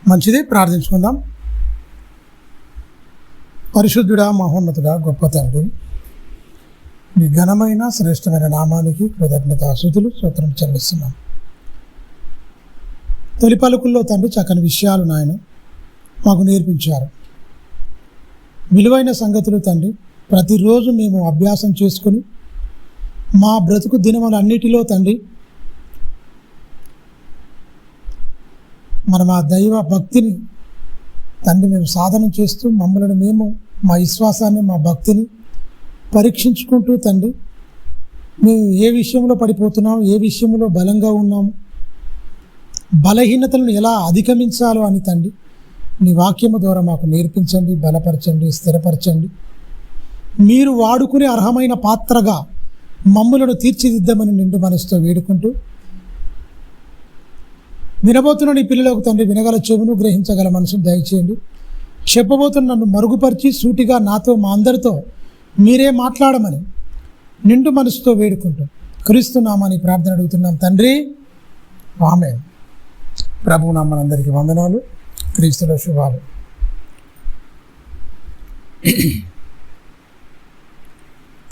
మంచిది, ప్రార్థించుకుందాం. పరిశుద్ధుడా, మహోన్నతుడా, గొప్ప తండ్రి, మీ ఘనమైన శ్రేష్టమైన నామానికి కృతజ్ఞతాస్తుతులు స్తోత్రం చెల్లిస్తున్నాం. తొలి పలుకుల్లో తండ్రి చక్కని విషయాలు నాయన మాకు నేర్పించారు. విలువైన సంగతులు తండ్రి ప్రతిరోజు మేము అభ్యాసం చేసుకుని మా బ్రతుకు దినములన్నిటిలో తండ్రి మనం ఆ దైవ భక్తిని తండ్రి మేము సాధన చేస్తూ మమ్మల్ని మేము మా విశ్వాసాన్ని మా భక్తిని పరీక్షించుకుంటూ తండ్రి మేము ఏ విషయంలో పడిపోతున్నాము, ఏ విషయంలో బలంగా ఉన్నాము, బలహీనతలను ఎలా అధిగమించాలో అని తండ్రి నీ వాక్యము ద్వారా మాకు నేర్పించండి, బలపరచండి, స్థిరపరచండి. మీరు వాడుకునే అర్హమైన పాత్రగా మమ్ములను తీర్చిదిద్దామని నిండు మనసుతో వేడుకుంటూ వినబోతున్న నీ పిల్లలకు తండ్రి వినగల చెవును, గ్రహించగల మనసును దయచేయండి. చెప్పబోతున్న నన్ను మరుగుపరిచి సూటిగా నాతో మా అందరితో మీరే మాట్లాడమని నిండు మనసుతో వేడుకుంటూ క్రీస్తునామని ప్రార్థన అడుగుతున్నాం తండ్రి, ఆమేన్. ప్రభువు నామనందరికీ వందనాలు, క్రీస్తుల శుభాలు.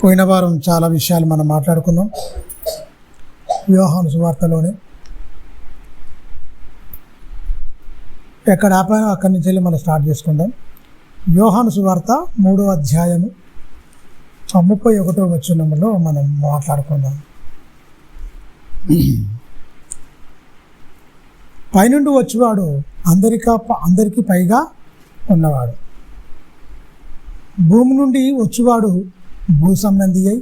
పోయిన వారం చాలా విషయాలు మనం మాట్లాడుకున్నాం. యోహాను సువార్తలోనే ఎక్కడ ఆపానో అక్కడి నుంచి వెళ్ళి మనం స్టార్ట్ చేసుకుందాం. యోహాను సువార్త 3వ అధ్యాయము 31వ వచనంలో మనం మాట్లాడుకుందాం. పైనుండి వచ్చేవాడు అందరికీ పైగా ఉన్నవాడు. భూమి నుండి వచ్చేవాడు భూసంబంధి అయి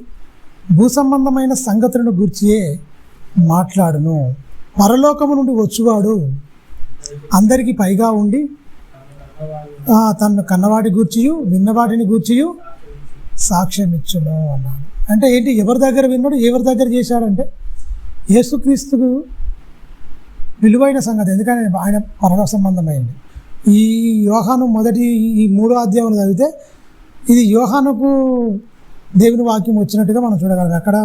భూసంబంధమైన సంగతులను గూర్చియే మాట్లాడును. పరలోకము నుండి వచ్చేవాడు అందరికీ పైగా ఉండి తన కన్నవాడి గూర్చియు విన్నవాడిని గూర్చియు సాక్ష్యం ఇచ్చును అన్నాడు. అంటే ఏంటి? ఎవరి దగ్గర విన్నాడు, ఎవరి దగ్గర చేశాడంటే యేసుక్రీస్తుకు విలువైన సంగతి. ఎందుకంటే ఆయన పరలోక సంబంధమైంది. ఈ యోహాను మొదటి ఈ 3వ అధ్యాయం చదివితే ఇది యోహానుకు దేవుని వాక్యం వచ్చినట్టుగా మనం చూడగలం. అక్కడ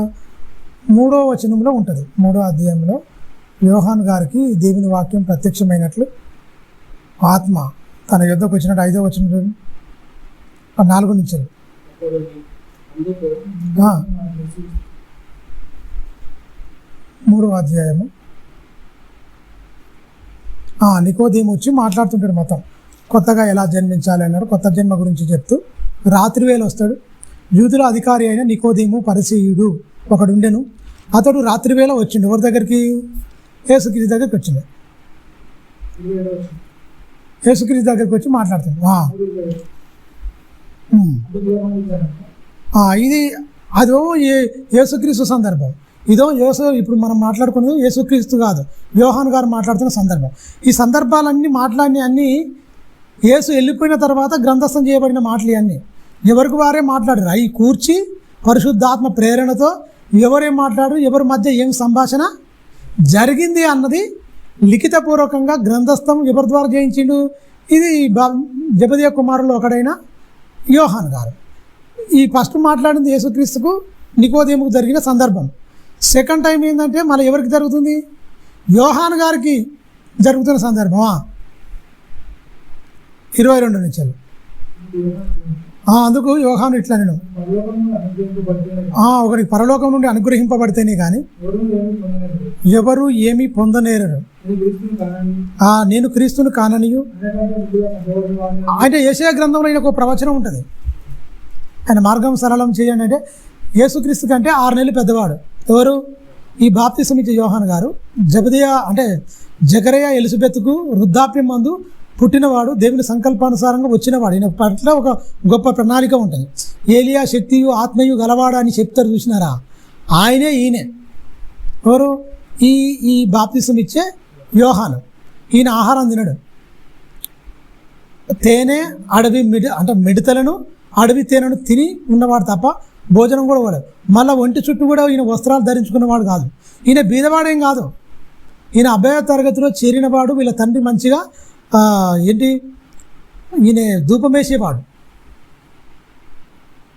3వ వచనంలో ఉంటుంది. 3వ అధ్యాయంలో యోహాను గారికి దేవుని వాక్యం ప్రత్యక్షమైనట్లు ఆత్మ తన యుద్ధకు వచ్చినట్టు 5వ వచనం 4 నుంచి 3వ అధ్యాయము నికోదేము వచ్చి మాట్లాడుతుంటాడు. మొత్తం కొత్తగా ఎలా జన్మించాలి అన్నాడు. కొత్త జన్మ గురించి చెప్తూ రాత్రి వేళ వస్తాడు. యూదుల అధికారి అయిన నికోదేము పరిసయ్యుడు ఒకడుండెను. అతడు రాత్రి వేళ వచ్చిండు. ఎవరి దగ్గరికి? యేసుక్రీస్తు దగ్గరికి వచ్చింది. యేసుక్రీస్తు దగ్గరికి వచ్చి మాట్లాడుతుంది. ఇది అదో యేసుక్రీస్తు సందర్భం. ఇదో ఇప్పుడు మనం మాట్లాడుకున్నది యేసుక్రీస్తు కాదు, యోహాను గారు మాట్లాడుతున్న సందర్భం. ఈ సందర్భాలన్నీ మాట్లాడిన అన్నీ యేసు వెళ్ళిపోయిన తర్వాత గ్రంథస్థం చేయబడిన మాటలు అన్నీ ఎవరికి వారే మాట్లాడారు. అవి కూర్చి పరిశుద్ధాత్మ ప్రేరణతో ఎవరేం మాట్లాడారు, ఎవరి మధ్య ఏం సంభాషణ జరిగింది అన్నది లిఖితపూర్వకంగా గ్రంథస్థం ఎవరి ద్వారా చేయించిండు? ఇది జెబెదయి కుమారులు ఒకడైన యోహాను గారు. ఈ ఫస్ట్ మాట్లాడింది యేసుక్రీస్తుకు నికోదేముకు జరిగిన సందర్భం. సెకండ్ టైం ఏంటంటే మళ్ళీ ఎవరికి జరుగుతుంది? యోహాను గారికి జరుగుతున్న సందర్భం. 22 నుంచి అందుకు యోహాను ఇట్లా నేను ఒకరికి పరలోకం నుండి అనుగ్రహింపబడితేనే కానీ ఎవరు ఏమీ పొందనేరరు. నేను క్రీస్తును కాననియు అంటే యెషయా గ్రంథంలో ఆయన ఒక ప్రవచనం ఉంటుంది. ఆయన మార్గం సరళం చేయండి అంటే యేసుక్రీస్తు కంటే 6 నెలలు పెద్దవాడు. ఎవరు? ఈ బాప్తిసం ఇచ్చే యోహాను గారు. జకరియా ఎలిజబెత్కు వృద్ధాప్యం మందు పుట్టినవాడు, దేవుని సంకల్పానుసారంగా వచ్చినవాడు. ఈయన పట్ల ఒక గొప్ప ప్రణాళిక ఉంటుంది. ఏలియా శక్తియు ఆత్మయు గలవాడు అని చెప్తారు, చూసినారా? ఆయనే ఈయనే. ఎవరు? ఈ బాప్తిసం ఇచ్చే యోహాను. ఈయన ఆహారం తినడు. తేనె అడవి మిడతలను అడవి తేనెను తిని ఉన్నవాడు తప్ప భోజనం కూడా వాడు. మళ్ళీ ఒంటి చుట్టూ కూడా ఈయన వస్త్రాలు ధరించుకున్నవాడు కాదు. ఈయన బీదవాడేం కాదు. ఈయన అభయ తరగతిలో చేరినవాడు. వీళ్ళ తండ్రి మంచిగా ఈయన ధూపం వేసేవాడు.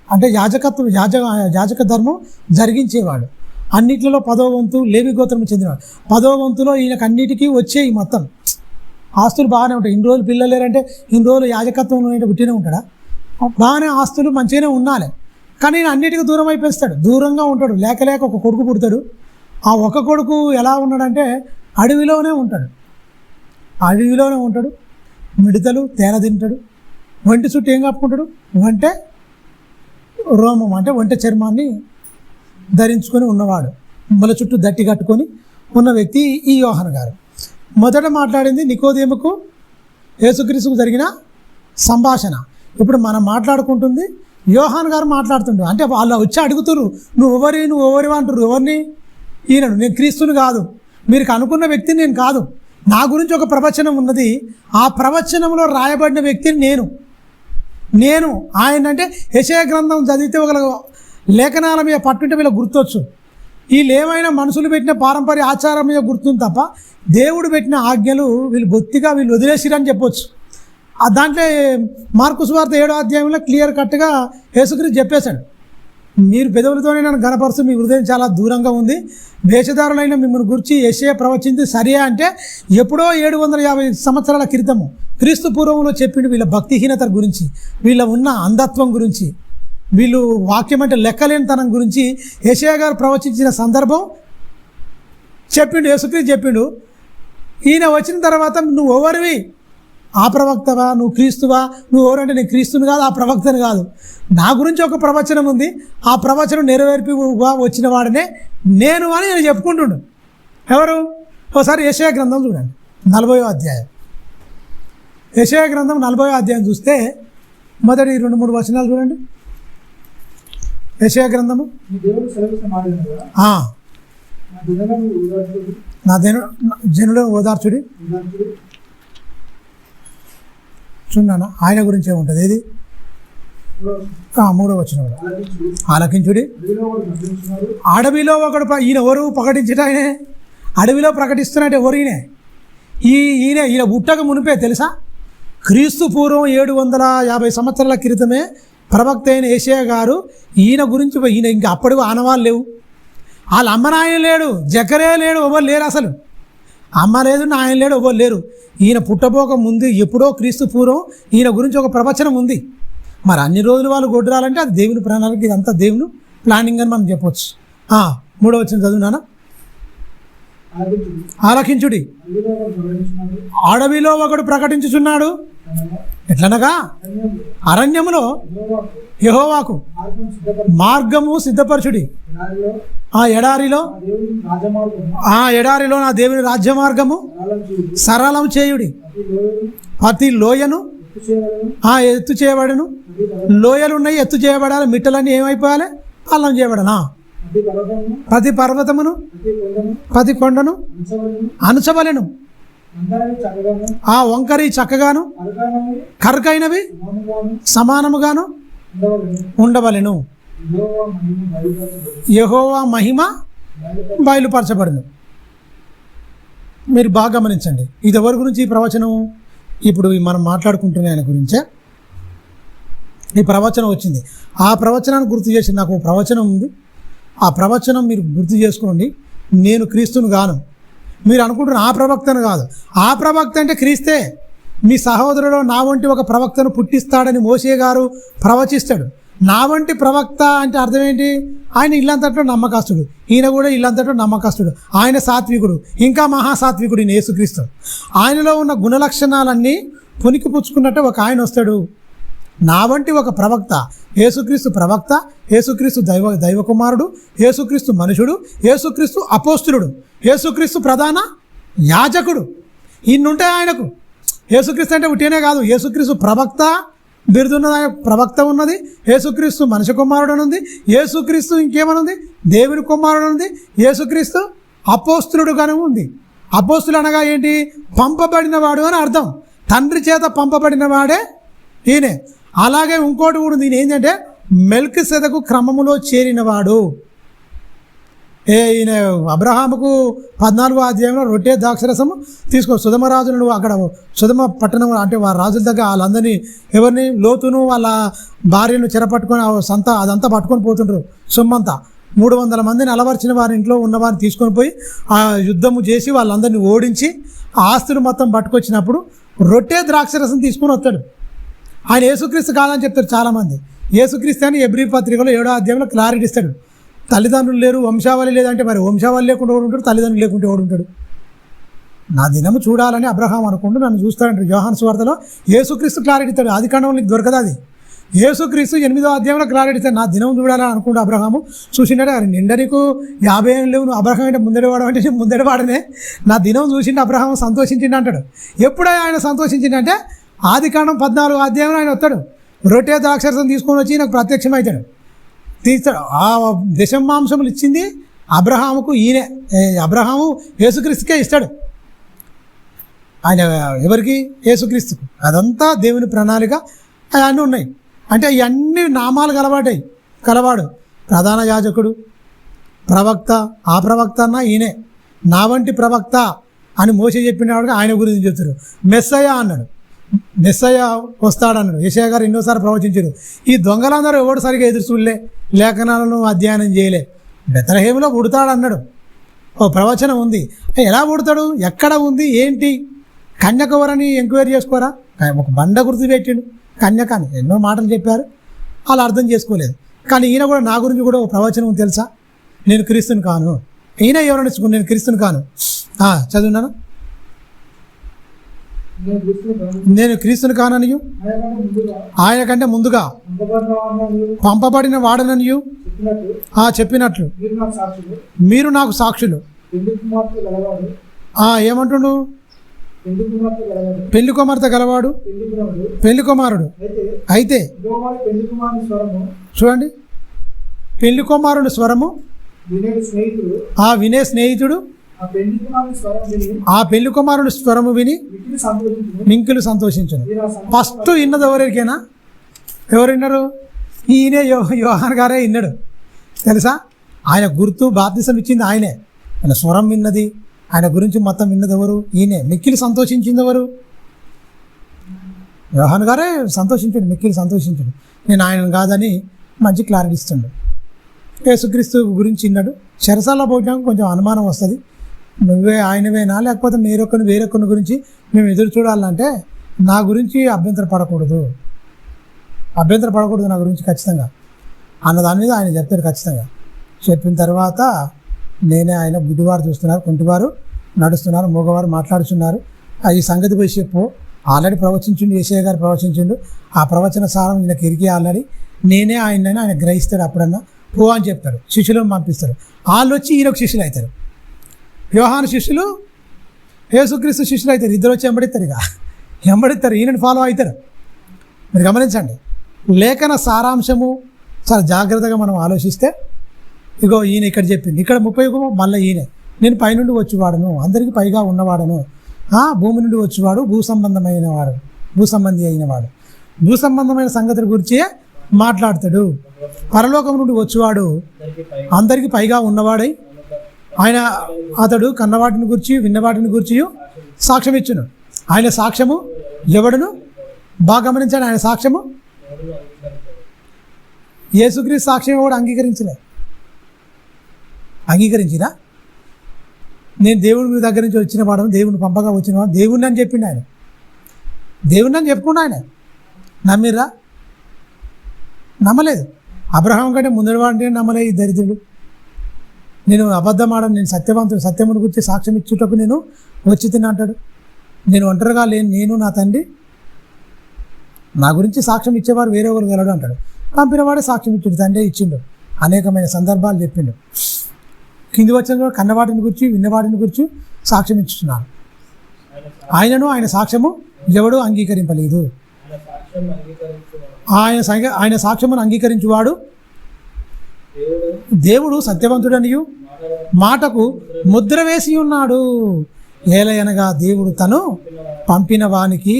అంటే యాజక ధర్మం జరిగించేవాడు. అన్నిట్లలో 10వ వంతు లేవి గోత్రం చెందినవాడు. 10వ వంతులో ఈయనకు అన్నిటికీ వచ్చేయి మొత్తం. ఆస్తులు బాగానే ఉంటాయి. ఇన్ని రోజులు పిల్లలు లేరంటే ఇన్ని రోజులు యాజకత్వం పుట్టినే ఉంటాడా? బాగానే ఆస్తులు మంచిగానే ఉండాలి, కానీ నేను అన్నిటికీ దూరం అయిపోతాడు, దూరంగా ఉంటాడు. లేక లేక ఒక కొడుకు పుడతాడు. ఆ ఒక కొడుకు ఎలా ఉన్నాడంటే అడవిలోనే ఉంటాడు, మిడతలు తేనె తింటాడు. ఒంటి చుట్టూ ఏం కప్పుకుంటాడు? ఒంటె రోమం అంటే ఒంటె చర్మాన్ని ధరించుకొని ఉన్నవాడు, ముల చుట్టూ దట్టి కట్టుకొని ఉన్న వ్యక్తి ఈ యోహాను గారు. మొదట మాట్లాడింది నికోదేముకు యేసుక్రీస్తుకు జరిగిన సంభాషణ. ఇప్పుడు మనం మాట్లాడుకుంటుంది యోహాను గారు మాట్లాడుతుండ్రు. అంటే వాళ్ళు వచ్చి అడుగుతున్నారు, నువ్వు ఎవరి అంటారు. ఎవరిని? ఈయనను. నేను క్రీస్తుని కాదు, మీరు అనుకున్న వ్యక్తిని నేను కాదు. నా గురించి ఒక ప్రవచనం ఉన్నది, ఆ ప్రవచనంలో రాయబడిన వ్యక్తిని నేను ఆయన. అంటే యెషయా గ్రంథం చదివితే ఒక లేఖనాల మీద పట్టుంటే వీళ్ళకి గుర్తొచ్చు. వీళ్ళు ఏమైనా మనుషులు పెట్టిన పారంపర్య ఆచారం మీద గుర్తుంది తప్ప దేవుడు పెట్టిన ఆజ్ఞలు వీళ్ళు బొత్తిగా వదిలేసిరని చెప్పొచ్చు. దాంట్లో మార్కు సువార్త 7వ అధ్యాయంలో క్లియర్ కట్గా యేసుక్రీస్తు చెప్పేశాడు, మీరు పెదవులతోనే నన్ను గణపరుస్తూ మీ హృదయం చాలా దూరంగా ఉంది, వేషధారులైన మిమ్మల్ని గురించి యెషయా ప్రవచించి సరే అంటే ఎప్పుడో 750 సంవత్సరాల క్రితము క్రీస్తు పూర్వంలో చెప్పిండు వీళ్ళ భక్తిహీనత గురించి, వీళ్ళ ఉన్న అంధత్వం గురించి, వీళ్ళు వాక్యం అంటే లెక్కలేనితనం గురించి యెషయా గారు ప్రవచించిన సందర్భం చెప్పిండు, యేసుక్రీస్తు చెప్పిండు. ఈయన వచ్చిన తర్వాత నువ్వు ఎవరివి? ఆ ప్రవక్తవా? నువ్వు క్రీస్తువా? నువ్వు ఎవరంటే నేను క్రీస్తుని కాదు, ఆ ప్రవక్తని కాదు. నా గురించి ఒక ప్రవచనం ఉంది, ఆ ప్రవచనం నెరవేర్పిగా వచ్చిన వాడినే నేను అని నేను చెప్పుకుంటుండు. ఎవరు? ఒకసారి యెషయా గ్రంథం చూడండి, 40వ అధ్యాయం. యెషయా గ్రంథం 40వ అధ్యాయం చూస్తే మొదటి 2-3 వచనాలు చూడండి. యెషయా గ్రంథము నా జనులను ఓదార్చుడి. చూడన్నా ఆయన గురించే ఉంటుంది. ఏది? 3వ వచనం, ఆలకించుడి. అడవిలో ఒకడు ఈయన ఎవరు ప్రకటించట? ఆయనే అడవిలో ప్రకటిస్తున్నట్టు ఎవరు? ఈయన పుట్టక మునిపే తెలుసా? క్రీస్తు పూర్వం 750 సంవత్సరాల క్రితమే ప్రవక్త అయిన యెషయా గారు ఈయన గురించి, ఈయన ఇంకా అప్పటికి ఆనవాళ్ళు లేవు, వాళ్ళ అమ్మ నాయన లేడు, జకరే లేడు, ఎవరు లేరు, అసలు అమ్మ లేదు నాయన లేడు, ఎవరు లేరు. ఈయన పుట్టబోక ముందు ఎప్పుడో క్రీస్తు పూర్వం ఈయన గురించి ఒక ప్రవచనం ఉంది. మరి అన్ని రోజులు వాళ్ళు గొడ్రాలంటే అది దేవుని ప్రణాళిక, ఇదంతా దేవుని ప్లానింగ్ అని మనం చెప్పవచ్చు. 3వ వచనం చదువునానా? ఆలకించుడి. అడవిలో ఒకడు ప్రకటించుచున్నాడు, ఎట్లనగా అరణ్యములో యెహోవాకు మార్గము సిద్ధపరచుడి. ఎడారిలో నా దేవుని రాజ్య మార్గము సరళం చేయుడి. ప్రతి లోయను ఎత్తు చేయబడను. లోయలు ఉన్నాయి, ఎత్తు చేయబడాలి. మిట్టలన్నీ ఏమైపోవాలి? పల్లం చేయబడనా. ప్రతి పర్వతమును ప్రతి కొండను అనుచవలెను. ఆ వంకరి చక్కగాను కరకైనవి సమానముగాను ఉండవలెను. యెహోవా మహిమ బయలుపరచబడును. మీరు బాగా గమనించండి, ఇది ఎవరి గురించి ఈ ప్రవచనం? ఇప్పుడు మనం మాట్లాడుకుంటున్న ఆయన గురించే ఈ ప్రవచనం వచ్చింది. ఆ ప్రవచనాన్ని గుర్తు చేసి, నాకు ప్రవచనం ఉంది, ఆ ప్రవచనం మీరు గుర్తు చేసుకోండి. నేను క్రీస్తుని గాను, మీరు అనుకుంటున్న ఆ ప్రవక్తను కాదు. ఆ ప్రవక్త అంటే క్రీస్తే. మీ సహోదరుడు నా వంటి ఒక ప్రవక్తను పుట్టిస్తాడని మోషే గారు ప్రవచిస్తాడు. నా వంటి ప్రవక్త అంటే అర్థం ఏంటి? ఆయన ఇల్లంతట్లో నమ్మకస్తుడు, ఈయన కూడా ఇల్లంతట్లో నమ్మకస్తుడు. ఆయన సాత్వికుడు, ఇంకా మహాసాత్వికుడు ఈయన యేసుక్రీస్తు. ఆయనలో ఉన్న గుణలక్షణాలన్నీ పుణికిపుచ్చుకున్నట్టు ఒక ఆయన వస్తాడు. నా వంటి ఒక ప్రవక్త, యేసుక్రీస్తు ప్రవక్త, యేసుక్రీస్తు దైవ కుమారుడు, యేసుక్రీస్తు మనుషుడు, యేసుక్రీస్తు అపోస్తులుడు, యేసుక్రీస్తు ప్రధాన యాజకుడు. ఇన్నుంటాయి ఆయనకు. యేసుక్రీస్తు అంటే ఉట్టినే కాదు, యేసుక్రీస్తు ప్రవక్త బిరుదున్న ప్రవక్త ఉన్నది, యేసుక్రీస్తు మనిషి కుమారుడు ఉంది, యేసుక్రీస్తు ఇంకేమనుంది? దేవుని కుమారుడు ఉంది, యేసుక్రీస్తు అపోస్తులుడుగానే ఉంది. అపోస్తులు అనగా ఏంటి? పంపబడినవాడు అని అర్థం. తండ్రి చేత పంపబడిన వాడే ఈయనే. అలాగే ఇంకోటి కూడా ఉంది, ఈయన ఏంటంటే మెల్కిసెదకు క్రమములో చేరినవాడు. ఈయన అబ్రహాముకు 14వ అధ్యాయంలో రొట్టె ద్రాక్షరసము తీసుకో సుధమరాజును అక్కడ సుధమ పట్టణం అంటే వారి రాజుల దగ్గర వాళ్ళందరినీ, ఎవరిని? లోతును వాళ్ళ భార్యను చెరపట్టుకొని అదంతా పట్టుకొని పోతుంటారు. సొమ్మంతా 300 మందిని అలవర్చిన వారి ఇంట్లో ఉన్నవారిని తీసుకొని పోయి ఆ యుద్ధము చేసి వాళ్ళందరినీ ఓడించి ఆస్తులు మొత్తం పట్టుకొచ్చినప్పుడు రొట్టె ద్రాక్షరసం తీసుకొని వస్తాడు. ఆయన యేసుక్రీస్తు కాదని చెప్తారు చాలామంది. యేసుక్రీస్తు అని ఎబ్రీ పత్రికలో 7వ అధ్యాయంలో క్లారిటీ ఇస్తాడు. తల్లిదండ్రులు లేరు, వంశావళి లేదంటే మరి వంశావళి లేకుండా ఎవడు ఉంటాడు, తల్లిదండ్రులు లేకుంటే ఎవడు ఉంటాడు? నా దినము చూడాలని అబ్రహాం అనుకుంటూ నన్ను చూస్తాడంటాడు. యోహాను సువార్తలో యేసుక్రీస్తు క్లారిటీ ఇస్తాడు. ఆది కాండంలో నీకు దొరకదు అది. యేసుక్రీస్తు 8వ అధ్యాయంలో క్లారిటీ ఇస్తాడు. నా దినం చూడాలని అనుకుంటూ అబ్రహాము చూసిండే. నిండా నీకు 50 ఏళ్ళు లేవు, నువ్వు అబ్రహాం అంటే ముందడివాడు అంటే నేను ముందడివాడనే. నా దినం చూసిండు అబ్రహాం సంతోషించిండు అంటాడు. ఎప్పుడై ఆయన సంతోషించిండంటే ఆది కాండం 14వ అధ్యాయంలో ఆయన వస్తాడు. రొట్టె ద్రాక్షరసం తీసుకొని వచ్చి నాకు ప్రత్యక్షమవుతాడు, తీస్తాడు. ఆ దశమాంసములు ఇచ్చింది అబ్రహాముకు. అబ్రహాము యేసుక్రీస్తుకే ఇస్తాడు. ఆయన ఎవరికి? యేసుక్రీస్తుకు. అదంతా దేవుని ప్రణాళిక. అవన్నీ ఉన్నాయి. అంటే ఇవన్నీ నామాలు కలవాడు ప్రధాన యాజకుడు, ప్రవక్త. ఆ ప్రవక్త అన్న ఈయనే. నా వంటి ప్రవక్త అని మోసే చెప్పినవాడుగా ఆయన గురించి చెప్తారు. మెస్సయ్య అన్నాడు. మెస్సయ్య వస్తాడన్నాడు. యెషయా గారు ఎన్నోసార్లు ప్రవచించారు. ఈ దొంగలందరూ ఎవడు సరిగా ఎదురు చూడలే, లేఖనాలను అధ్యయనం చేయలే. బెత్లెహేములో పుడతాడన్నాడు. ఓ ప్రవచనం ఉంది. ఎలా పుడతాడు, ఎక్కడ ఉంది, ఏంటి? కన్యకవరని ఎంక్వైరీ చేసుకోరా? ఒక బండ గుర్తు పెట్టిండు కన్యకాని. ఎన్నో మాటలు చెప్పారు, వాళ్ళు అర్థం చేసుకోలేదు. కానీ ఈయన కూడా నా గురించి కూడా ఒక ప్రవచనం తెలుసా? నేను క్రీస్తుని కాను. ఈయన ఎవరైనా నేర్చుకుని నేను క్రీస్తుని కాను. చదువున్నాను. నేను క్రీస్తుని కాననియు ఆయన కంటే ముందుగా పంపబడిన వాడననియు చెప్పినట్లు మీరు నాకు సాక్షులు. ఏమంటుండు? పెళ్లి కుమార్తె గలవాడు పెళ్లి కుమారుడు అయితే చూడండి, పెళ్లి కుమారుడు స్వరము వినే స్నేహితుడు ఆ పెళ్లి కుమారుడు స్వరము విని మింకులు సంతోషించును. ఫస్ట్ విన్నది ఎవరికైనా? ఎవరు విన్నారు? ఈయనే, యోహాన్ గారే విన్నాడు. తెలుసా? ఆయన గుర్తు బాప్తిసం ఇచ్చింది ఆయనే. ఆయన స్వరం విన్నది, ఆయన గురించి మొత్తం విన్నది ఎవరు? ఈయనే. మిక్కిలి సంతోషించింది ఎవరు? యోహాన్ గారే సంతోషించాడు, మిక్కిలి సంతోషించాడు. నేను ఆయన కాదని మంచి క్లారిటీ ఇస్తుండే. యేసుక్రీస్తు గురించి విన్నాడు. చెరసాల్లో పోవడానికి కొంచెం అనుమానం వస్తుంది. నువ్వే ఆయనవేనా, లేకపోతే వేరొకరిని గురించి మేము ఎదురు చూడాలంటే నా గురించి అభ్యంతర పడకూడదు నా గురించి ఖచ్చితంగా అన్న దాని మీద ఆయన చెప్తాడు. ఖచ్చితంగా చెప్పిన తర్వాత నేనే ఆయన. గుడ్డివారు చూస్తున్నారు, కుంటివారు నడుస్తున్నారు, మూగవారు మాట్లాడుతున్నారు. ఈ సంగతి పోయి చెప్పు. ఆల్రెడీ ప్రవచించిండు, యెషయా గారు ప్రవచించిండు. ఆ ప్రవచన సారం ఈయనకి ఇరికి ఆల్రెడీ. నేనే ఆయనని ఆయన గ్రహిస్తాడు. అప్పుడన్నా పో అని చెప్తాడు. శిష్యులను పంపిస్తాడు. వాళ్ళు వచ్చి ఈయనకు శిష్యులు అవుతారు. యోహాను శిష్యులు యేసుక్రీస్తు శిష్యులు అవుతారు. ఇద్దరు వచ్చి ఎంబడిస్తారు, ఈయనని ఫాలో అవుతారు. మీరు గమనించండి. లేఖన సారాంశము చాలా జాగ్రత్తగా మనం ఆలోచిస్తే, ఇగో ఈయన ఇక్కడ చెప్పింది, ఇక్కడ 30 మళ్ళీ ఈయనే. నేను పైనుండి వచ్చివాడను, అందరికీ పైగా ఉన్నవాడను, భూమి నుండి వచ్చివాడు, భూసంబంధి అయినవాడు. భూసంబంధమైన సంగతుల గురించి మాట్లాడతాడు. పరలోకం నుండి వచ్చివాడు అందరికీ పైగా ఉన్నవాడై అతడు కన్నవాటిని గురించి విన్నవాటిని గురించి సాక్ష్యం ఇచ్చును. ఆయన సాక్ష్యము ఎవడును బాగా గమనించాడు. ఆయన సాక్ష్యము యేసుక్రీస్తు సాక్ష్యం కూడా అంగీకరించిరా? నేను దేవుడి దగ్గర నుంచి వచ్చిన వాడను, దేవుని పంపగా వచ్చిన వాడు, దేవుడిని అని చెప్పిండు ఆయన. దేవుడిని అని చెప్పుకుండా ఆయన నమ్మిర్రా? నమ్మలేదు. అబ్రహాం కంటే ముందడి వాడిని నమ్మలేదు ఈ దరిద్రుడు. నేను అబద్ధమాడను, నేను సత్యవంతుడు, సత్యమును గురించి సాక్ష్యం ఇచ్చుటకు నేను వచ్చి తినంటాడు. నేను ఒంటరిగా లేను, నేను నా తండ్రి, నా గురించి సాక్ష్యం ఇచ్చేవారు వేరే ఒకరు గలడు అంటాడు. పంపినవాడే సాక్ష్యం ఇచ్చాడు, తండ్రి ఇచ్చిండు. అనేకమైన సందర్భాలు చెప్పిండు. కింది వచ్చిన కన్నవాటిని గురించి విన్నవాటిని గురించి సాక్ష్యం ఇచ్చుతున్నాను. ఆయనను ఆయన సాక్ష్యము ఎవడు అంగీకరింపలేదు. ఆయన సాక్ష్యమును అంగీకరించువాడు దేవుడు సత్యవంతుడనియు మాటకు ముద్ర వేసి ఉన్నాడు. ఏలయనగా దేవుడు తను పంపిన వానికి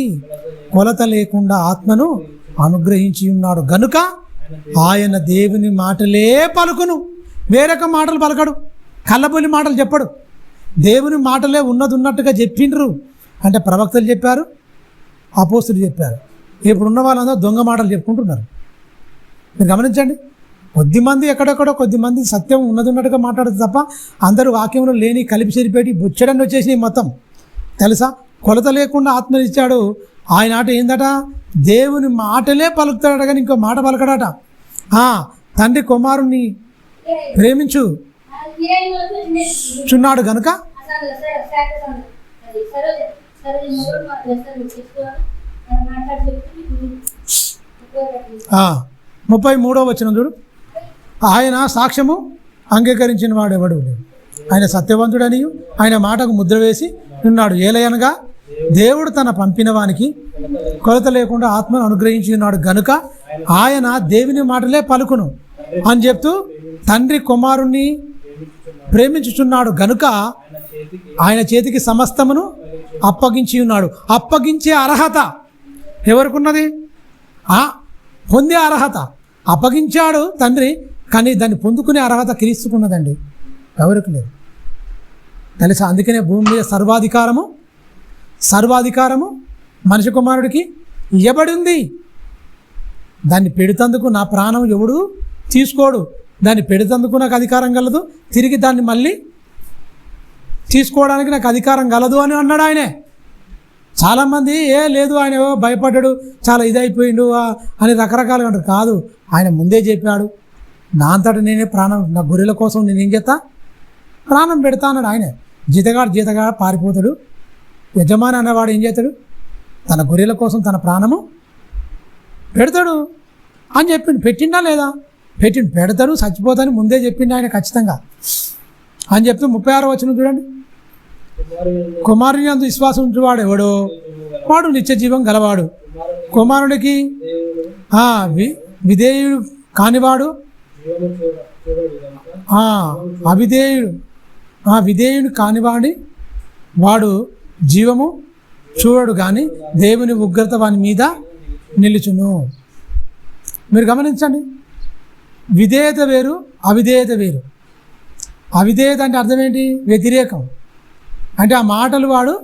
కొలత లేకుండా ఆత్మను అనుగ్రహించి ఉన్నాడు గనుక ఆయన దేవుని మాటలే పలుకును, వేరొక మాటలు పలకడు, కళ్ళబొల్లి మాటలు చెప్పడు. దేవుని మాటలే ఉన్నట్టుగా చెప్పిండ్రు. అంటే ప్రవక్తలు చెప్పారు, అపోస్తులు చెప్పారు. ఇప్పుడున్న వాళ్ళందరూ దొంగ మాటలు చెప్పుకుంటున్నారు. మీరు గమనించండి. కొద్దిమంది ఎక్కడెక్కడో కొద్దిమంది సత్యం ఉన్నట్టుగా మాట్లాడుతుంది తప్ప అందరూ వాక్యంలో లేని కలిపి సరిపెట్టి బుచ్చడని వచ్చేసినాయి మొత్తం. తెలుసా? కొలత లేకుండా ఆత్మనిచ్చాడు. ఆయన ఆట ఏందట? దేవుని మాటలే పలుకుతాడట, కానీ ఇంకో మాట పలకడట. తండ్రి కుమారుణ్ణి ప్రేమించు చున్నాడు గనుక 33వ వచనం చూడు. ఆయన సాక్ష్యము అంగీకరించిన వాడు ఎవడు లేడు. ఆయన సత్యవంతుడని ఆయన మాటకు ముద్ర వేసి ఉన్నాడు. ఏలయనగా దేవుడు తన పంపిన వానికి కొలత లేకుండా ఆత్మను అనుగ్రహించి ఉన్నాడు గనుక ఆయన దేవుని మాటలే పలుకును అని చెప్తూ తండ్రి కుమారుణ్ణి ప్రేమించుచున్నాడు గనుక ఆయన చేతికి సమస్తమును అప్పగించి ఉన్నాడు. అప్పగించే అర్హత ఎవరికున్నది? పొందే అర్హత అప్పగించాడు తండ్రి, కానీ దాన్ని పొందుకునే అర్హత క్రీస్తుకున్నదండి. ఎవరికి లేదు తెలుసా? అందుకనే భూమి మీద సర్వాధికారము మనిషి కుమారుడికి ఇవ్వబడి ఉంది. దాన్ని పెడుతందుకు నా ప్రాణం ఎవడు తీసుకోడు. దాన్ని పెడుతందుకు నాకు అధికారం కలదు, తిరిగి దాన్ని మళ్ళీ తీసుకోవడానికి నాకు అధికారం కలదు అని అన్నాడు ఆయనే. చాలామంది లేదు ఆయన భయపడ్డాడు, చాలా ఇదైపోయిండు అని రకరకాలుగా అంటారు. కాదు, ఆయన ముందే చెప్పాడు, నా అంతటా నేనే ప్రాణం, నా గొర్రెల కోసం నేనేం చేస్తా? ప్రాణం పెడతా అన్నాడు ఆయనే. జీతగాడు పారిపోతాడు, యజమాని అన్నవాడు ఏం చేస్తాడు? తన గొర్రెల కోసం తన ప్రాణము పెడతాడు అని చెప్పిండు. పెట్టిండా లేదా? పెడతాడు, చచ్చిపోతాను ముందే చెప్పిండు ఆయన ఖచ్చితంగా అని చెప్తూ 36వ వచనం చూడండి. కుమారుని అందు విశ్వాసం ఉంచువాడు ఎవడో వాడు నిత్య జీవం గలవాడు. కుమారుడికి విధేయుడు కానివాడు విధేయుడు కానివాడి వాడు జీవము చూడడు, కానీ దేవుని ఉగ్రత వాని మీద నిలుచును. మీరు గమనించండి, విధేయత వేరు, అవిధేయత వేరు. అవిధేయత అంటే అర్థం ఏంటి? వ్యతిరేకం. అంటే ఆ మాటలు వాడు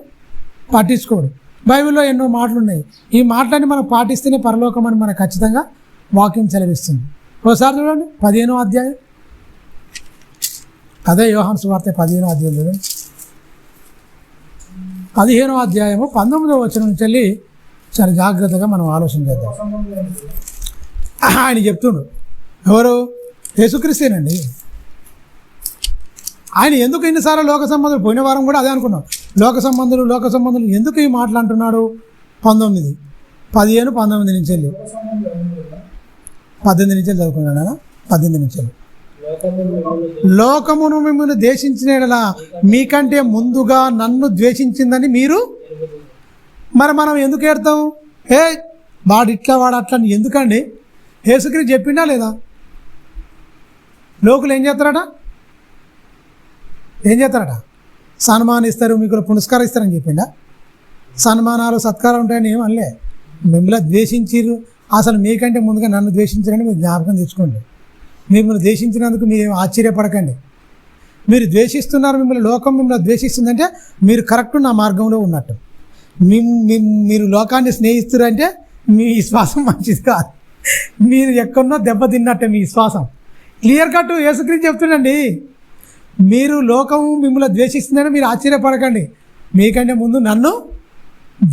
పట్టించుకోడు. బైబిల్లో ఎన్నో మాటలు ఉన్నాయి. ఈ మాటలన్నీ మనం పాటిస్తేనే పరలోకం అని మనకు ఖచ్చితంగా వాక్యం సెలవిస్తుంది. ఒకసారి చూడండి 15వ అధ్యాయం. అదే యోహాను సువార్త 15వ అధ్యాయం చూడండి. 15వ అధ్యాయము 19వ వచనం నుంచి వెళ్ళి చాలా జాగ్రత్తగా మనం ఆలోచన చేద్దాం. ఆయన చెప్తుండు, ఎవరు? యేసుక్రీస్తేనండి. ఆయన ఎందుకు ఇన్నిసార్లు లోక సంబంధులు, పోయిన వారం కూడా అదే అనుకున్నాం, లోక సంబంధులు ఎందుకు ఈ మాటలు అంటున్నాడు? 19, 15, 19 నుంచి వెళ్ళి 18 నుంచి చదువుకున్నాడా? 18 నుంచి వెళ్ళి లోకమును మిమ్మల్ని ద్వేషించిన మీకంటే ముందుగా నన్ను ద్వేషించిందని మీరు. మరి మనం ఎందుకు ఏడతాం? వాడు ఇట్లా వాడు అట్లా ఎందుకండి? యేసుక్రీస్తు చెప్పిండా లేదా? లోకులు ఏం చేస్తారట? సన్మానిస్తారు, మీకు పురస్కరిస్తారని చెప్పిండా? సన్మానాలు సత్కారం ఉంటాయని ఏమనలే. మిమ్మల్ని ద్వేషించారు, అసలు మీకంటే ముందుగా నన్ను ద్వేషించారని మీరు జ్ఞాపకం తెచ్చుకోండి. మిమ్మల్ని ద్వేషించినందుకు మీరు ఆశ్చర్యపడకండి. మీరు ద్వేషిస్తున్నారు, లోకం మిమ్మల్ని ద్వేషిస్తుందంటే మీరు కరెక్ట్ నా మార్గంలో ఉన్నట్టు. మీరు లోకాన్ని స్నేహిస్తురంటే మీ విశ్వాసం మంచిది కాదు, మీరు ఎక్కడో దెబ్బతిన్నట్టే మీ విశ్వాసం. క్లియర్ కట్ యేసుక్రీస్తు చెప్తుండండి. మీరు లోకము మిమ్మల్ని ద్వేషిస్తుందని మీరు ఆశ్చర్యపడకండి, మీకంటే ముందు నన్ను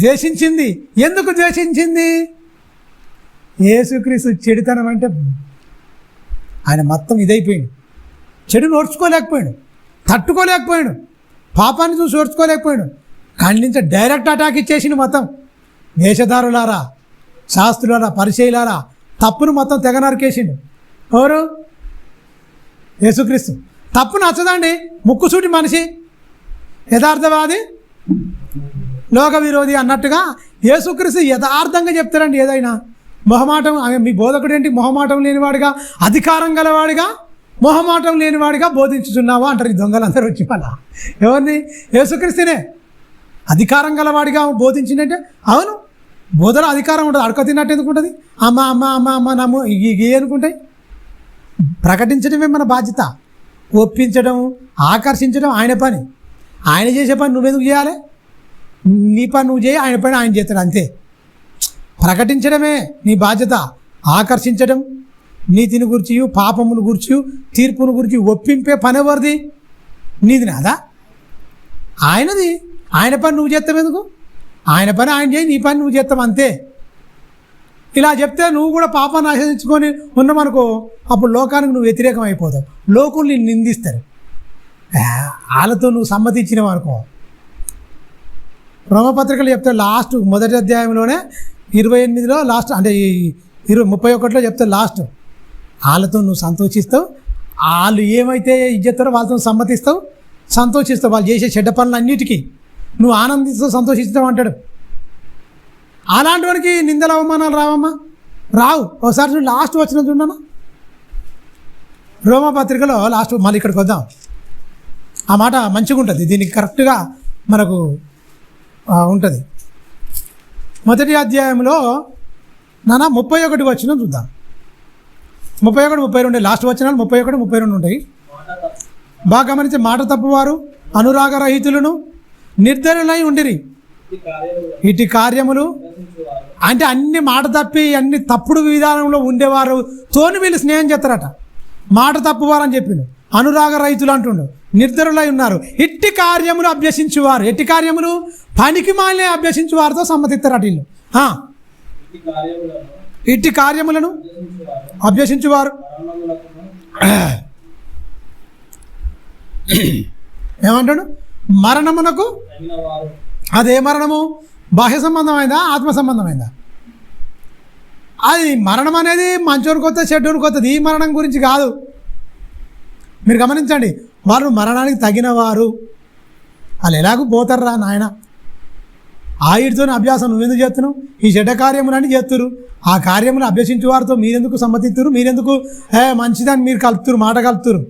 ద్వేషించింది. ఎందుకు ద్వేషించింది? యేసుక్రీస్తు చెడుతనం అంటే ఆయన మొత్తం ఇదైపోయాడు. చెడు ఓర్చుకోలేకపోయాడు, తట్టుకోలేకపోయాడు, పాపాన్ని చూసి ఓర్చుకోలేకపోయాడు. ఖండించ డైరెక్ట్ అటాక్ ఇచ్చేసిండు మొత్తం. వేషధారులారా, శాస్త్రులారా, పరిచయులారా, తప్పును మొత్తం తెగ నరికేసిండు. ఎవరు? యేసుక్రీస్తు. తప్పు నచ్చదండి, ముక్కుసూటి మనిషి, యథార్థవాది, లోక విరోధి అన్నట్టుగా యేసుక్రీస్తు యథార్థంగా చెప్తారండి. ఏదైనా మొహమాటం, మీ బోధకుడు ఏంటి? మొహమాటం లేనివాడిగా, అధికారం గలవాడిగా, మొహమాటం లేనివాడిగా బోధించుతున్నావా అంటారు ఈ దొంగలందరూ వచ్చి. మళ్ళా ఎవరిని? యేసుక్రీస్తునే అధికారం గలవాడిగా బోధించిందంటే. అవును, బోధలో అధికారం ఉంటుంది, అడక తిన్నట్టు ఎందుకు ఉంటుంది? అమ్మ అమ్మ అమ్మ అమ్మ నమ్ము ఇవి అనుకుంటాయి. ప్రకటించడమే మన బాధ్యత, ఒప్పించడం, ఆకర్షించడం ఆయన పని. ఆయన చేసే పని నువ్వెందుకు చేయాలి? నీ పని నువ్వు చేయి, ఆయన పని ఆయన చేస్తాడు, అంతే. ప్రకటించడమే నీ బాధ్యత. ఆకర్షించడం, నీతిని గురించి, పాపమును గురించి, తీర్పును గురించి ఒప్పింపే పని ఎవరిది? నీది నాదా? ఆయనది. ఆయన పని నువ్వు చేస్తావు ఎందుకు? ఆయన పని ఆయన చేయి, నీ పని నువ్వు చేస్తావు అంతే. ఇలా చెప్తే నువ్వు కూడా పాపాన్ని ఆశ్రయించుకొని ఉన్నామనుకో, అప్పుడు లోకానికి నువ్వు వ్యతిరేకం అయిపోతావు. లోకులు నిన్ను నిందిస్తారు. వాళ్ళతో నువ్వు సమ్మతించినవు అనుకో. రోమపత్రికలు చెప్తారు లాస్ట్ మొదటి అధ్యాయంలోనే 28లో లాస్ట్, అంటే 31లో చెప్తారు లాస్ట్. వాళ్ళతో నువ్వు సంతోషిస్తావు, వాళ్ళు ఏమైతే ఇచ్చేస్తారో వాళ్ళతో సమ్మతిస్తావు, సంతోషిస్తావు. వాళ్ళు చేసే చెడ్డ పనులు అన్నిటికీ నువ్వు ఆనందిస్తూ సంతోషిస్తావు అంటాడు. అలాంటి వాడికి నిందల అవమానాలు రావమ్మా? రావు. ఒకసారి చూడు లాస్ట్ వచ్చిన చూడన్నా రోమపత్రికలో లాస్ట్. మళ్ళీ ఇక్కడికి వద్దాం, ఆ మాట మంచిగా ఉంటుంది, దీనికి కరెక్ట్గా మనకు ఉంటుంది. మొదటి అధ్యాయంలో 31 వచ్చిన చూద్దాం. 31, 32 లాస్ట్ వచ్చినాలు 31, 32 ఉంటాయి. బాగా గమనించి, మాట తప్పువారు అనురాగరహితులను నిర్ధరులై ఉండిరి. ఇటు కార్యములు అంటే అన్ని మాట తప్పి అన్ని తప్పుడు విధానంలో ఉండేవారు తోని వీళ్ళు స్నేహం చేస్తారట. మాట తప్పువారు అని చెప్పిండు. అనురాగ రైతులు అంటుండు. నిర్ధరులై ఉన్నారు. ఇట్టి కార్యములు అభ్యసించువారు. ఎట్టి కార్యములు? పనికి మాలిన అభ్యసించు వారితో సమ్మతిస్తారట వీళ్ళు. ఇట్టి కార్యములను అభ్యసించువారు ఏమంటాడు? మరణమునకు. అదే మరణము బాహ్య సంబంధమైందా, ఆత్మ సంబంధమైందా? అది మరణం అనేది మంచోనికి వస్తుంది, చెడ్డోనికి వస్తుంది. ఈ మరణం గురించి కాదు. మీరు గమనించండి, వారు మరణానికి తగినవారు. వాళ్ళు ఎలాగూ పోతారా నాయన? ఆయుడితో అభ్యాసం నువ్వెందుకు చేస్తున్నావు? ఈ చెడ్డ కార్యములని చేస్తురు. ఆ కార్యములు అభ్యసించే వారితో మీరెందుకు సమ్మతిస్తురు? మీరెందుకు మంచిదని మీరు కలుపుతురు, మాట కలుపుతురు.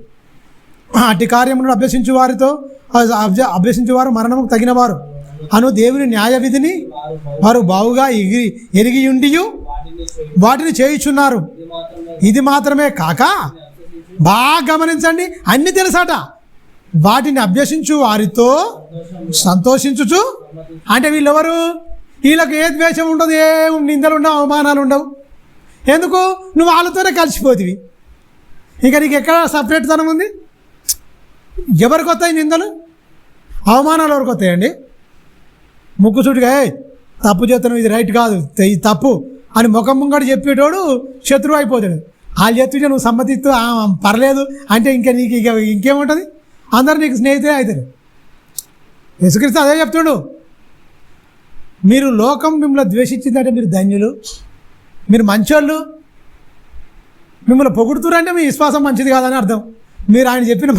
అట్టి కార్యములను అభ్యసించే వారితో అభ్యసించేవారు మరణముకు తగినవారు అను దేవుని న్యాయ విధిని వారు బావుగా ఎరిగి ఉండి వాటిని చేయుచున్నారు. ఇది మాత్రమే కాక, బాగా గమనించండి, అన్ని తెలుసట. వాటిని అభ్యసించు వారితో సంతోషించుచు. అంటే వీళ్ళెవరు? వీళ్ళకి ఏ ద్వేషం ఉండదు, ఏ నిందలు ఉండవు, అవమానాలు ఉండవు. ఎందుకు? నువ్వు వాళ్ళతోనే కలిసిపోతివి. ఇక నీకు ఎక్కడ సపరేట్ తనం ఉంది? ఎవరికి వస్తాయి నిందలు, అవమానాలు? ఎవరికి వస్తాయండి? ముక్కుసూటిగా తప్పు చేస్తున్నావు, ఇది రైట్ కాదు, ఇది తప్పు అని ముఖం ముంగడు చెప్పేటోడు శత్రువు అయిపోతాడు. వాళ్ళు చెప్తుంటే నువ్వు సమ్మతిస్తూ పర్లేదు అంటే ఇంకా నీకు ఇంకేముంటుంది? అందరూ నీకు స్నేహితులే అవుతారు. యేసుక్రీస్తు అదే చెప్తాడు. మీరు లోకం మిమ్మల్ని ద్వేషించిందంటే మీరు ధన్యులు, మీరు మంచోళ్ళు. మిమ్మల్ని పొగుడుతురంటే మీ విశ్వాసం మంచిది కాదని అర్థం. మీరు ఆయన చెప్పిన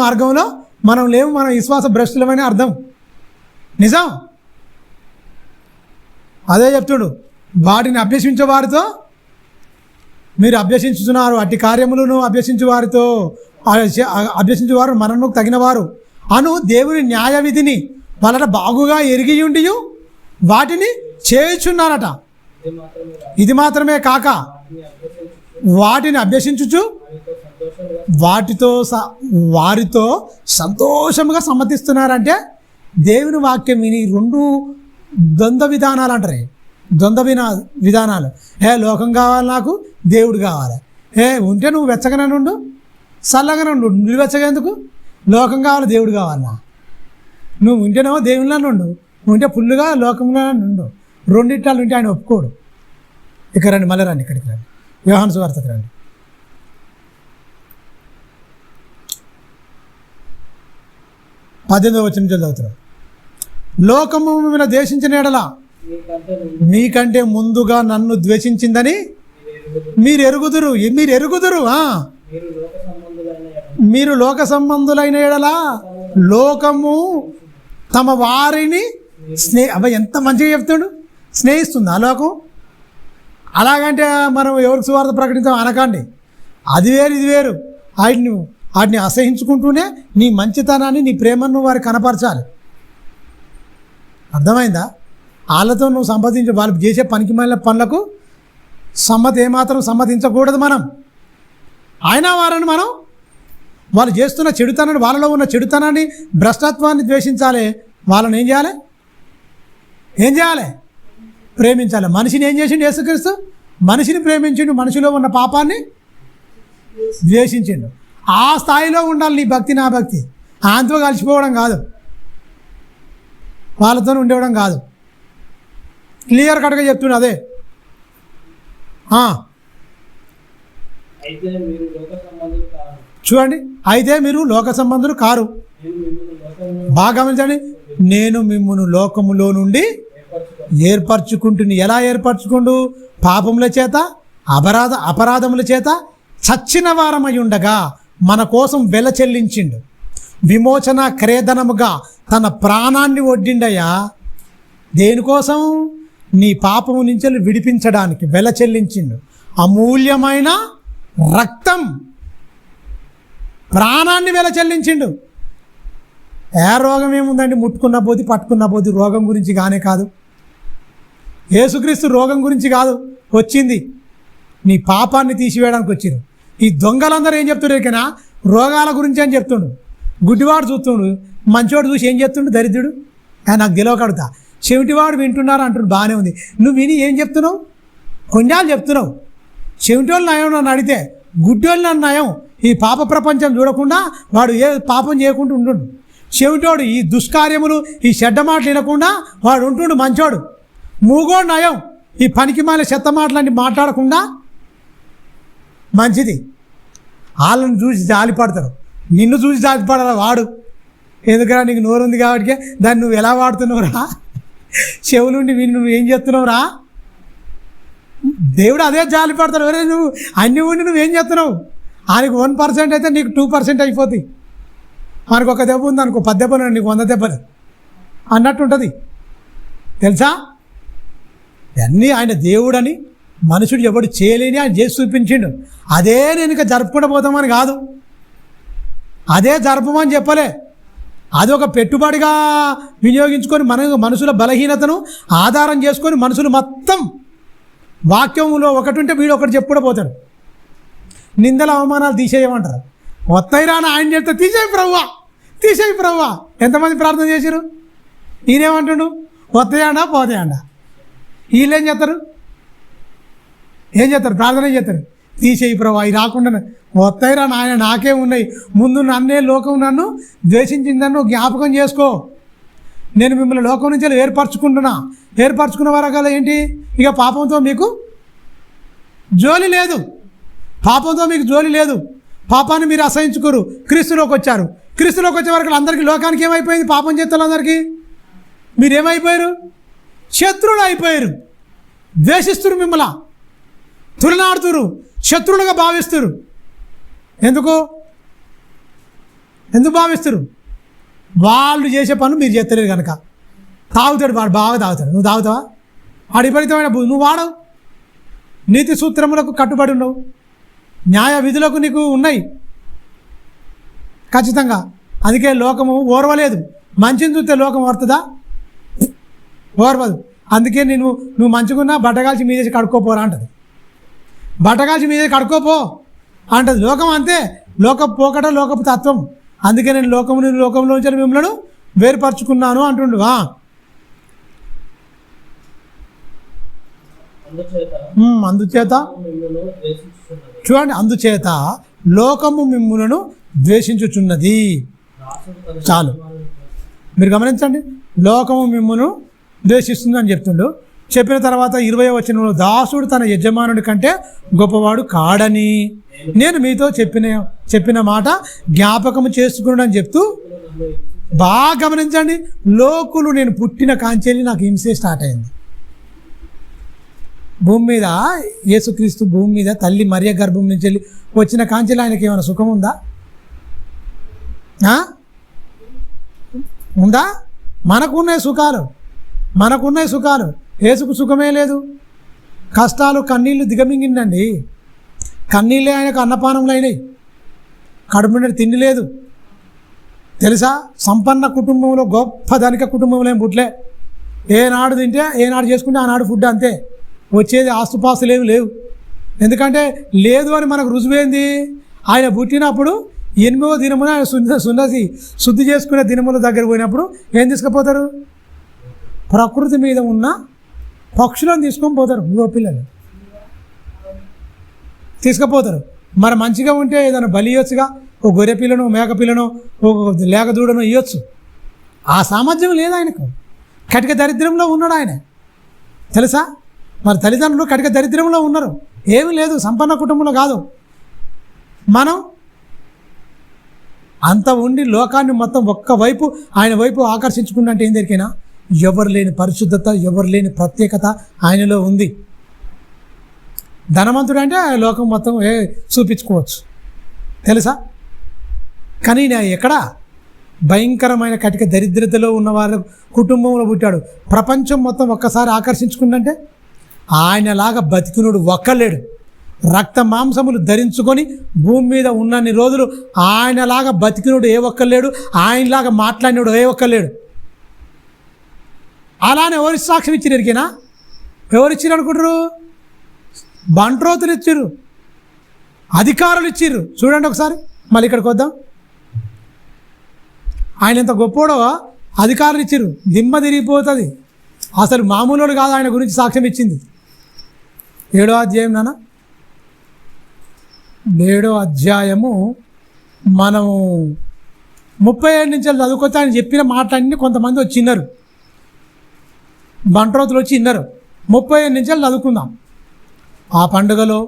మార్గంలో మనం లేవు, మనం విశ్వాస భ్రష్టులమని అర్థం. నిజం. అదే చెప్తుడు. వాటిని అభ్యసించే వారితో మీరు అభ్యసించుతున్నారు. అట్టి కార్యములను అభ్యసించే వారితో అభ్యసించేవారు మరణముకు తగినవారు అను దేవుని న్యాయ విధిని వాళ్ళ బాగుగా ఎరిగి ఉండి వాటిని చేయుచున్నారట. ఇది మాత్రమే కాక, వాటిని అభ్యసించుచు వారితో సంతోషంగా సమ్మతిస్తున్నారంటే దేవుని వాక్యం విని. రెండు ద్వంద్వ విధానాలు అంటారు. ద్వంద్వ విధానాలు. లోకం కావాలి, నాకు దేవుడు కావాలి. ఉంటే నువ్వు వెచ్చగానే ఉండు, చల్లగానే ఉండు. నువ్వు వెచ్చగా ఎందుకు? లోకం కావాలి, దేవుడు కావాలన్నా. నువ్వు ఉంటేనేమో దేవుళ్ళని ఉండు, నువ్వు ఉంటే ఫుల్లుగా లోకంలో ఉండు. రెండిట్టాలు ఉంటే ఆయన ఒప్పుకోడు. ఇక్కడ రండి, మళ్ళీ రండి, ఇక్కడికి రండి, యోహాను సువార్తకి రండి. 18వ వచనం చదువుతున్నాం. లోకము మిమ్మల్ని ద్వేషించిన ఎడల మీకంటే ముందుగా నన్ను ద్వేషించిందని మీరు ఎరుగుదురు. మీరు లోక సంబంధులైన ఎడల లోకము తమ వారిని ఎంత మంచిగా చెప్తాడు, స్నేహిస్తుంది ఆ లోకం. అలాగంటే మనం ఎవరికి సువార్త ప్రకటించాం అనకండి. అది వేరు, ఇది వేరు. వాటిని అసహించుకుంటూనే నీ మంచితనాన్ని, నీ ప్రేమను వారికి కనపరచాలి. అర్థమైందా? వాళ్ళతో నువ్వు సంపాదించే, వాళ్ళు చేసే పనికి మాలిన పనులకు ఏమాత్రం సమ్మతించకూడదు మనం. అయినా వారిని మనం, వాళ్ళు చేస్తున్న చెడుతనాన్ని, వాళ్ళలో ఉన్న చెడుతనాన్ని, భ్రష్టత్వాన్ని ద్వేషించాలి. వాళ్ళని ఏం చేయాలి? ప్రేమించాలి. మనిషిని ఏం చేసిండు యేసుక్రీస్తు? మనిషిని ప్రేమించిండు, మనిషిలో ఉన్న పాపాన్ని ద్వేషించిండు. ఆ స్థాయిలో ఉండాలి నీ భక్తి, నా భక్తి. ఆయనతో కలిసిపోవడం కాదు. వాళ్ళతో ఉండేవడం కాదు. క్లియర్ కట్గా చెప్తున్నా అదే. చూడండి, అయితే మీరు లోక సంబంధులు కారు. బాగా గమనించండి, నేను మిమ్మును లోకములో నుండి ఏర్పరచుకుంటుని. ఎలా ఏర్పరచుకుండు? పాపముల చేత అపరాధముల చేత చచ్చిన వారమై ఉండగా మన కోసం వెల చెల్లించిండు. విమోచన క్రేదనముగా తన ప్రాణాన్ని ఒడ్డిండయ్యా. దేనికోసం? నీ పాపము నుంచి విడిపించడానికి వెల చెల్లించిండు. అమూల్యమైన రక్తం, ప్రాణాన్ని వెల చెల్లించిండు. ఏ రోగం ఏముందండి? ముట్టుకున్న పోది పట్టుకున్న పోది. రోగం గురించి కానే కాదు. యేసుక్రీస్తు రోగం గురించి కాదు వచ్చింది, నీ పాపాన్ని తీసివేయడానికి వచ్చింది. ఈ దొంగలందరూ ఏం చెప్తున్నారు? ఇకనా రోగాల గురించి అని చెప్తుండు. గుడ్డివాడు చూస్తుండు, మంచివాడు చూసి ఏం చెప్తుండు? దరిద్రుడు. నాకు గెలవకడుతా. చెవిటివాడు వింటున్నారు అంటుండు, బాగానే ఉంది. నువ్వు విని ఏం చెప్తున్నావు? కొండాలు చెప్తున్నావు. చెవిటోళ్ళు నయం నన్ను అడిగితే, గుడ్డోళ్ళు నన్ను నయం. ఈ పాప ప్రపంచం చూడకుండా వాడు ఏ పాపం చేయకుండా ఉంటుండు. చెవిటోడు ఈ దుష్కార్యములు, ఈ చెడ్డ మాటలు వినకుండా వాడు ఉంటుండు మంచోడు. మూగోడు నయం, ఈ పనికి మాల చెత్త మాటలన్నీ మాట్లాడకుండా మంచిది. వాళ్ళని చూసి జాలిపడతారు, నిన్ను చూసి జాలిపడాలి వాడు. ఎందుకరా? నీకు నోరు ఉంది కాబట్టి దాన్ని నువ్వు ఎలా వాడుతున్నావురా? చెవులుండి విని నువ్వు ఏం చేస్తున్నావురా? దేవుడు అదే జాలిపడతాడు. ఎవరే నువ్వు అన్ని ఉండి నువ్వేం చేస్తున్నావు? ఆయనకు 1% అయితే నీకు 2% అయిపోతుంది. మనకు ఒక దెబ్బ ఉంది అనుకో, 10 దెబ్బలు, నీకు 100 దెబ్బలు అన్నట్టు ఉంటుంది. తెలుసా? అన్నీ ఆయన దేవుడని, మనుషుడు ఎవడు చేయలేని ఆయన చేసి చూపించిండు. అదే నేను ఇక జరుపుకుంటూ పోతామని కాదు, అదే జరపమని చెప్పలే. అది ఒక పెట్టుబడిగా వినియోగించుకొని మనుషుల బలహీనతను ఆధారం చేసుకొని మనుషులు మొత్తం వాక్యంలో ఒకటి ఉంటే వీడు ఒకటి చెప్పుకుంటూ పోతాడు. నిందల అవమానాలు తీసేయమంటారు. వస్తాయిరా అని ఆయన చెప్తే తీసేయి ప్రభువా, తీసేయి ప్రభువా. ఎంతమంది ప్రార్థన చేశారు? ఈయనేమంటుండు? వస్తాయండా పోతాయండా. వీళ్ళేం చేస్తారు? ఏం చేస్తారు? ప్రార్థన చేస్తారు. తీసేయి ప్రభువా, ఇవి రాకుండా వస్తాయిరా నాయన, నాకే ఉన్నాయి. ముందు నన్నే లోకం నన్ను ద్వేషించిందని జ్ఞాపకం చేసుకో. నేను మిమ్మల్ని లోకం నుంచి ఏర్పరచుకున్న వరకాల ఏంటి? ఇక పాపంతో మీకు జోలి లేదు. పాపంతో మీకు జోలి లేదు. పాపాన్ని మీరు అసహించుకోరు. క్రీస్తులోకి వచ్చారు. క్రీస్తులోకి వచ్చే వరకు అందరికీ, లోకానికి ఏమైపోయింది? పాపం చేస్తులందరికీ మీరేమైపోయారు? శత్రువులు అయిపోయారు. ద్వేషిస్తురు, మిమ్మల్ని తులనాడుతురు, శత్రువులుగా భావిస్తురు. ఎందుకు భావిస్తురు? వాళ్ళు చేసే పనులు మీరు చేస్తలేరు కనుక. తాగుతాడు వాడు, బాగా తాగుతాడు. నువ్వు తాగుతావా? అడిపడితమైన నువ్వు వాడవు. నీతి సూత్రములకు కట్టుబడి ఉండవు. న్యాయ విధులకు నీకు ఉన్నాయి ఖచ్చితంగా. అందుకే లోకము ఓర్వలేదు. మంచిని చూస్తే లోకం ఓరుతుందా? ఓర్వదు. అందుకే నువ్వు మంచిగున్నా బట్టగాల్చి మీదేసి కడుక్కోపోరా అంటది. బట్టగాల్చి మీదేసి కడుక్కోపో అంటది. లోకం అంతే. లోకపు పోకట, లోకపు తత్వం. అందుకే నేను లోకంలోంచి మిమ్మల్ని వేరుపరచుకున్నాను అంటుండు. అందుచేత చూడండి, అందుచేత లోకము మిమ్ములను ద్వేషించుచున్నది. చాలు, మీరు గమనించండి. లోకము మిమ్మును ద్వేషిస్తుంది అని చెప్తుండు. చెప్పిన తర్వాత 20వ వచనంలో, దాసుడు తన యజమానుడి కంటే గొప్పవాడు కాడని నేను మీతో చెప్పిన మాట జ్ఞాపకము చేసుకున్నాడు అని చెప్తూ, బాగా గమనించండి. లోకులు నేను పుట్టిన కాంచెల్లి నాకు హింసే స్టార్ట్ అయింది. భూమి మీద యేసుక్రీస్తు భూమి మీద తల్లి మరియ గర్భం నుంచి వెళ్ళి వచ్చిన కాంచెల్లి ఆయనకి ఏమైనా సుఖం ఉందా? ఉందా? మనకున్నాయి సుఖాలు. యేసుకు సుఖమే లేదు. కష్టాలు, కన్నీళ్ళు దిగమింగిందండి. కన్నీళ్ళే ఆయనకు అన్నపానములు అయినాయి. కడుపు నిండా తిండి లేదు. తెలుసా? సంపన్న కుటుంబంలో, గొప్ప ధనిక కుటుంబంలో ఏం పుట్లే. ఏనాడు తింటే ఏనాడు చేసుకుంటే ఆనాడు ఫుడ్ అంతే. వచ్చేది ఆస్తుపాస్తులు లేవు. ఎందుకంటే లేదు అని మనకు రుజువైంది. ఆయన పుట్టినప్పుడు 8వ దినమున ఆయన శుద్ధి చేసుకునే దినముల దగ్గర పోయినప్పుడు ఏం తీసుకుపోతారు? ప్రకృతి మీద ఉన్న పక్షులను తీసుకొని పోతారు. పిల్లలు తీసుకుపోతారు. మరి మంచిగా ఉంటే ఏదైనా బలి ఇవ్వచ్చుగా. ఒక గొర్రె పిల్లను, మేక పిల్లను, ఒక లేక దూడను ఇవ్వచ్చు. ఆ సామర్థ్యం లేదు ఆయనకు. కటిక దరిద్రంలో ఉన్నాడు ఆయన, తెలుసా? మరి తల్లిదండ్రులు కటిక దరిద్రంలో ఉన్నారు, ఏమీ లేదు, సంపన్న కుటుంబంలో కాదు. మనం అంత ఉండి లోకాన్ని మొత్తం ఒక్కవైపు ఆయన వైపు ఆకర్షించుకుంటే ఏం దొరికినా ఎవరు లేని పరిశుద్ధత, ఎవరు లేని ప్రత్యేకత ఆయనలో ఉంది. ధనవంతుడు అంటే లోకం మొత్తం చూపించుకోవచ్చు, తెలుసా? కానీ నేను ఎక్కడ భయంకరమైన కటిక దరిద్రతలో ఉన్న వాళ్ళ కుటుంబంలో పుట్టాడు. ప్రపంచం మొత్తం ఒక్కసారి ఆకర్షించుకుందంటే ఆయనలాగా బతికినోడు ఒక్కలేడు. రక్త మాంసములు ధరించుకొని భూమి మీద ఉన్నన్ని రోజులు ఆయనలాగా బతికినోడు ఏ ఒక్కలేడు, ఆయనలాగా మాట్లాడినోడు ఏ ఒక్కలేడు. అలానే ఎవరి సాక్ష్యం ఇచ్చారు ఎరికేనా? ఎవరు ఇచ్చారు అనుకుంటారు? బంట్రోతులు ఇచ్చిర్రు, అధికారులు ఇచ్చిర్రు. చూడండి ఒకసారి, మళ్ళీ ఇక్కడికి వద్దాం. ఆయన ఎంత గొప్పోడో అధికారులు ఇచ్చిర్రు, దిమ్మ తిరిగిపోతుంది. అసలు మామూలు కాదు ఆయన గురించి సాక్ష్యం ఇచ్చింది. 7వ అధ్యాయం నాన్న, 7వ అధ్యాయము మనము 37 నుంచి చదువుకొస్తే ఆయన చెప్పిన మాటలన్నీ కొంతమంది వచ్చి విన్నారు, బంట్రోతులు వచ్చి విన్నారు. 37 నుంచి చదువుకుందాం. ఆ పండుగలో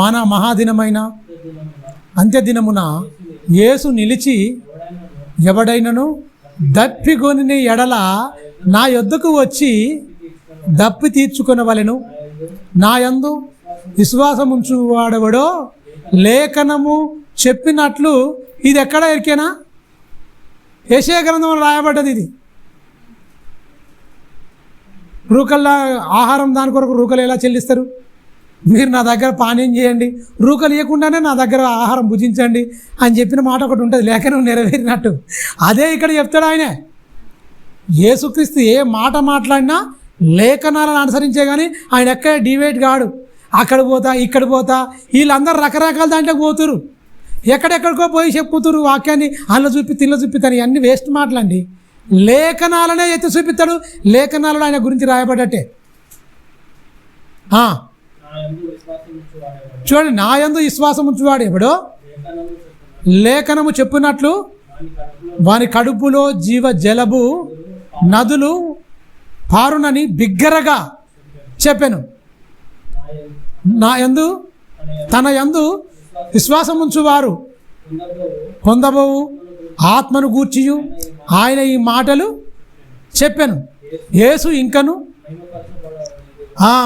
మన మహాదినమైన అంత్యదినమున యేసు నిలిచి, ఎవడైనను దప్పిగొని ఎడల నా యొద్దకు వచ్చి దప్పి తీర్చుకొనవలెను. నా యందు విశ్వాసం ఉంచువాడెవడో లేఖనము చెప్పినట్లు. ఇది ఎక్కడ ఎరికేనా? యెషయా గ్రంథంలో రాయబడ్డది. ఇది రూకల్లా ఆహారం, దాని కొరకు రూకలు ఎలా చెల్లిస్తారు? మీరు నా దగ్గర పానీయం చేయండి, రూకలు ఇవ్వకుండానే నా దగ్గర ఆహారం భుజించండి అని చెప్పిన మాట ఒకటి ఉంటుంది, లేఖనం నెరవేరినట్టు. అదే ఇక్కడ చెప్తాడు ఆయన. యేసుక్రీస్తు ఏ మాట మాట్లాడినా లేఖనాలను అనుసరించే కానీ ఆయన ఎక్కడ డివేట్ కాడు. అక్కడ పోతా, ఇక్కడ పోతా, వీళ్ళందరూ రకరకాల దాంట్లోకి పోతురు, ఎక్కడెక్కడికో పోయి చెప్పుతురు వాక్యాన్ని. అల్ల చూపి తిల్ల చూపిస్తాను, ఇవన్నీ వేస్ట్ మాటలండి. లేఖనాలనే ఎత్తి చూపిస్తాడు, లేఖనాలలో ఆయన గురించి రాయబడ్డట్టే. చూడండి, నా యందు విశ్వాసం ఉంచువాడు ఎవడో లేఖనము చెప్పినట్లు వాని కడుపులో జీవ జలబు నదులు పారునని బిగ్గరగా చెప్పాను. నా యందు, తన యందు విశ్వాసం ఉంచువారు పొందబోవు ఆత్మను గూర్చియు ఆయన ఈ మాటలు చెప్పాను. యేసు ఇంకను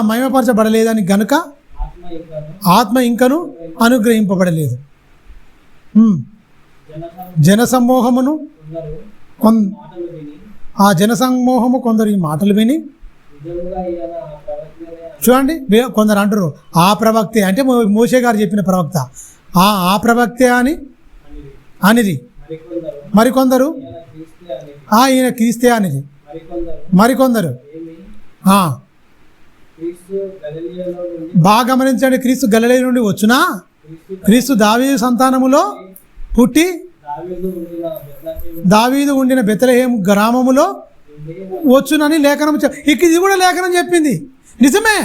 మహిమపరచబడలేదని గనుక ఆత్మ ఇంకను అనుగ్రహింపబడలేదు. జనసమూహమును ఆ జనసమూహము కొందరు ఈ మాటలు విని, చూడండి, కొందరు అంటారు ఆ ప్రవక్తే అంటే మోషే గారు చెప్పిన ప్రవక్త, ఆ ప్రవక్తే అని అనిది. మరికొందరు ఈయన క్రీస్తే అనిది. మరికొందరు బాగా గమనించండి, క్రీస్తు గలిలయ నుండి వచ్చునా, క్రీస్తు దావీదు సంతానములో పుట్టి దావీదు ఉండిన బెత్లెహేము గ్రామములో వచ్చునని లేఖనం. ఇది కూడా లేఖనం చెప్పింది, నిజమే.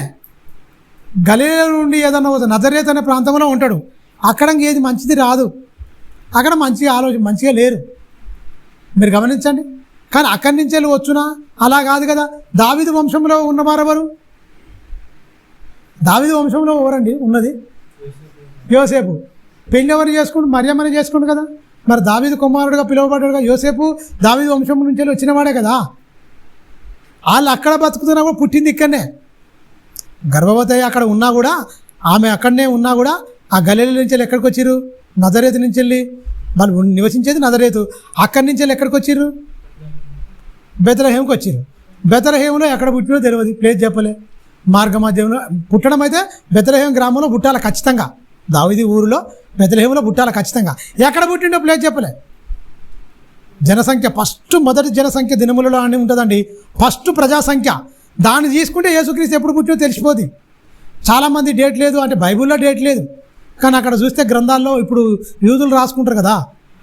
గలిలయ నుండి ఏదన్నా నజరేత్ అనే ప్రాంతంలో ఉంటాడు, అక్కడ ఏది మంచిది రాదు, అక్కడ మంచిగా లేరు, మీరు గమనించండి. కానీ అక్కడి నుంచి వెళ్ళి వచ్చునా, అలా కాదు కదా. దావీదు వంశంలో ఉన్నవారెవరు? దావీదు వంశంలో ఎవరండి ఉన్నది? యోసేపు. పెళ్ళి ఎవరు చేసుకుంటూ? మరియమ్మని చేసుకుంటు కదా. మరి దావీదు కుమారుడుగా పిలువబడ్డాడుగా యోసేపు, దావీదు వంశం నుంచి వెళ్ళి వచ్చినవాడే కదా. వాళ్ళు అక్కడ బతుకుతున్నా, పుట్టింది ఇక్కడనే, గర్భవతి అక్కడ ఉన్నా కూడా, ఆమె అక్కడనే ఉన్నా కూడా ఆ గలిలయ నుంచి వెళ్ళి ఎక్కడికి వచ్చిర్రు? నజరేతు నుంచి వెళ్ళి. వాళ్ళు నివసించేది నజరేతు, అక్కడి నుంచి వెళ్ళి ఎక్కడికి వచ్చిర్రు? బెత్లెహేముకి వచ్చిర్రు. బెత్లెహేములో ఎక్కడ పుట్టినో తెలియదు, ప్లేస్ చెప్పలే. మార్గ మధ్యంలో పుట్టడం అయితే బెత్లెహేం గ్రామంలో పుట్టాలి ఖచ్చితంగా, దావీదు ఊరిలో బెత్లెహేములో పుట్టాలి ఖచ్చితంగా. ఎక్కడ పుట్టిండో ప్లేస్ చెప్పలే. జనసంఖ్య మొదటి జనసంఖ్య దినములలో అని ఉంటుందండి, ఫస్ట్ ప్రజాసంఖ్య. దాన్ని తీసుకుంటే యేసుక్రీస్తు ఎప్పుడు పుట్టినో తెలిసిపోతుంది. చాలామంది డేట్ లేదు అంటే బైబిల్లో డేట్ లేదు, కానీ అక్కడ చూస్తే గ్రంథాల్లో ఇప్పుడు యూదులు రాసుకుంటారు కదా,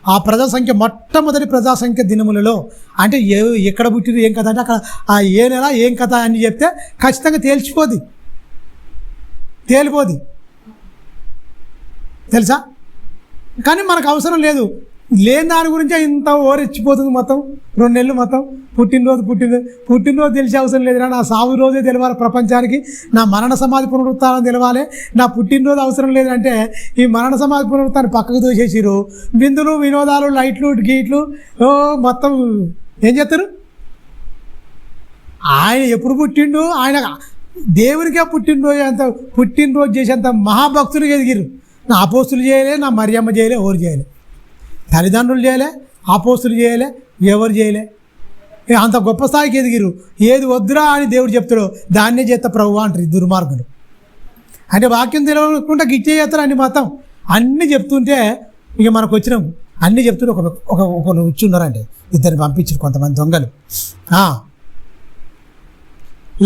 ఆ ప్రజాసంఖ్య మొట్టమొదటి ప్రజాసంఖ్య దినములలో అంటే ఎక్కడ పుట్టిరు ఏం కథ అంటే అక్కడ ఆ ఏ నెల ఏం కథ అని చెప్తే ఖచ్చితంగా తేలిపోద్ది, తెలుసా. కానీ మనకు అవసరం లేదు, లేని దాని గురించే ఇంత ఓరెచ్చిపోతుంది మొత్తం 2 నెలలు మొత్తం. పుట్టినరోజు తెలిసే అవసరం లేదురా, నా సాగు రోజే తెలియాలి ప్రపంచానికి, నా మరణ సమాధి పునరుత్థానం తెలవాలి, నా పుట్టినరోజు అవసరం లేదంటే ఈ మరణ సమాధి పునరుత్థాన్ని పక్కకు దూసేసిరు. విందులు వినోదాలు లైట్లు గీట్లు మొత్తం ఏం చేస్తారు. ఆయన ఎప్పుడు పుట్టిండు, ఆయన దేవునికే పుట్టినరోజు చేసేంత మహాభక్తులు ఎదిగిరు. నా అపోస్తులు చేయలే, నా మరియమ్మ చేయలే, ఎవరు చేయలే, తల్లిదండ్రులు చేయలే, అపోస్తులు చేయలే, ఎవరు చేయలే. అంత గొప్ప స్థాయికి ఎదిగిరు. ఏది వద్దురా అని దేవుడు చెప్తాడు దాన్నే చేస్తా ప్రభు అంటారు ఈ దుర్మార్గులు. అంటే వాక్యం తెలియకుండా గిచ్చే చేస్తారు అన్ని మొత్తం అన్నీ చెప్తుంటే ఇక మనకు వచ్చినాం. అన్నీ చెప్తుంటే ఒకరు వచ్చి ఉన్నారంటే ఇద్దరిని పంపించారు కొంతమంది దొంగలు.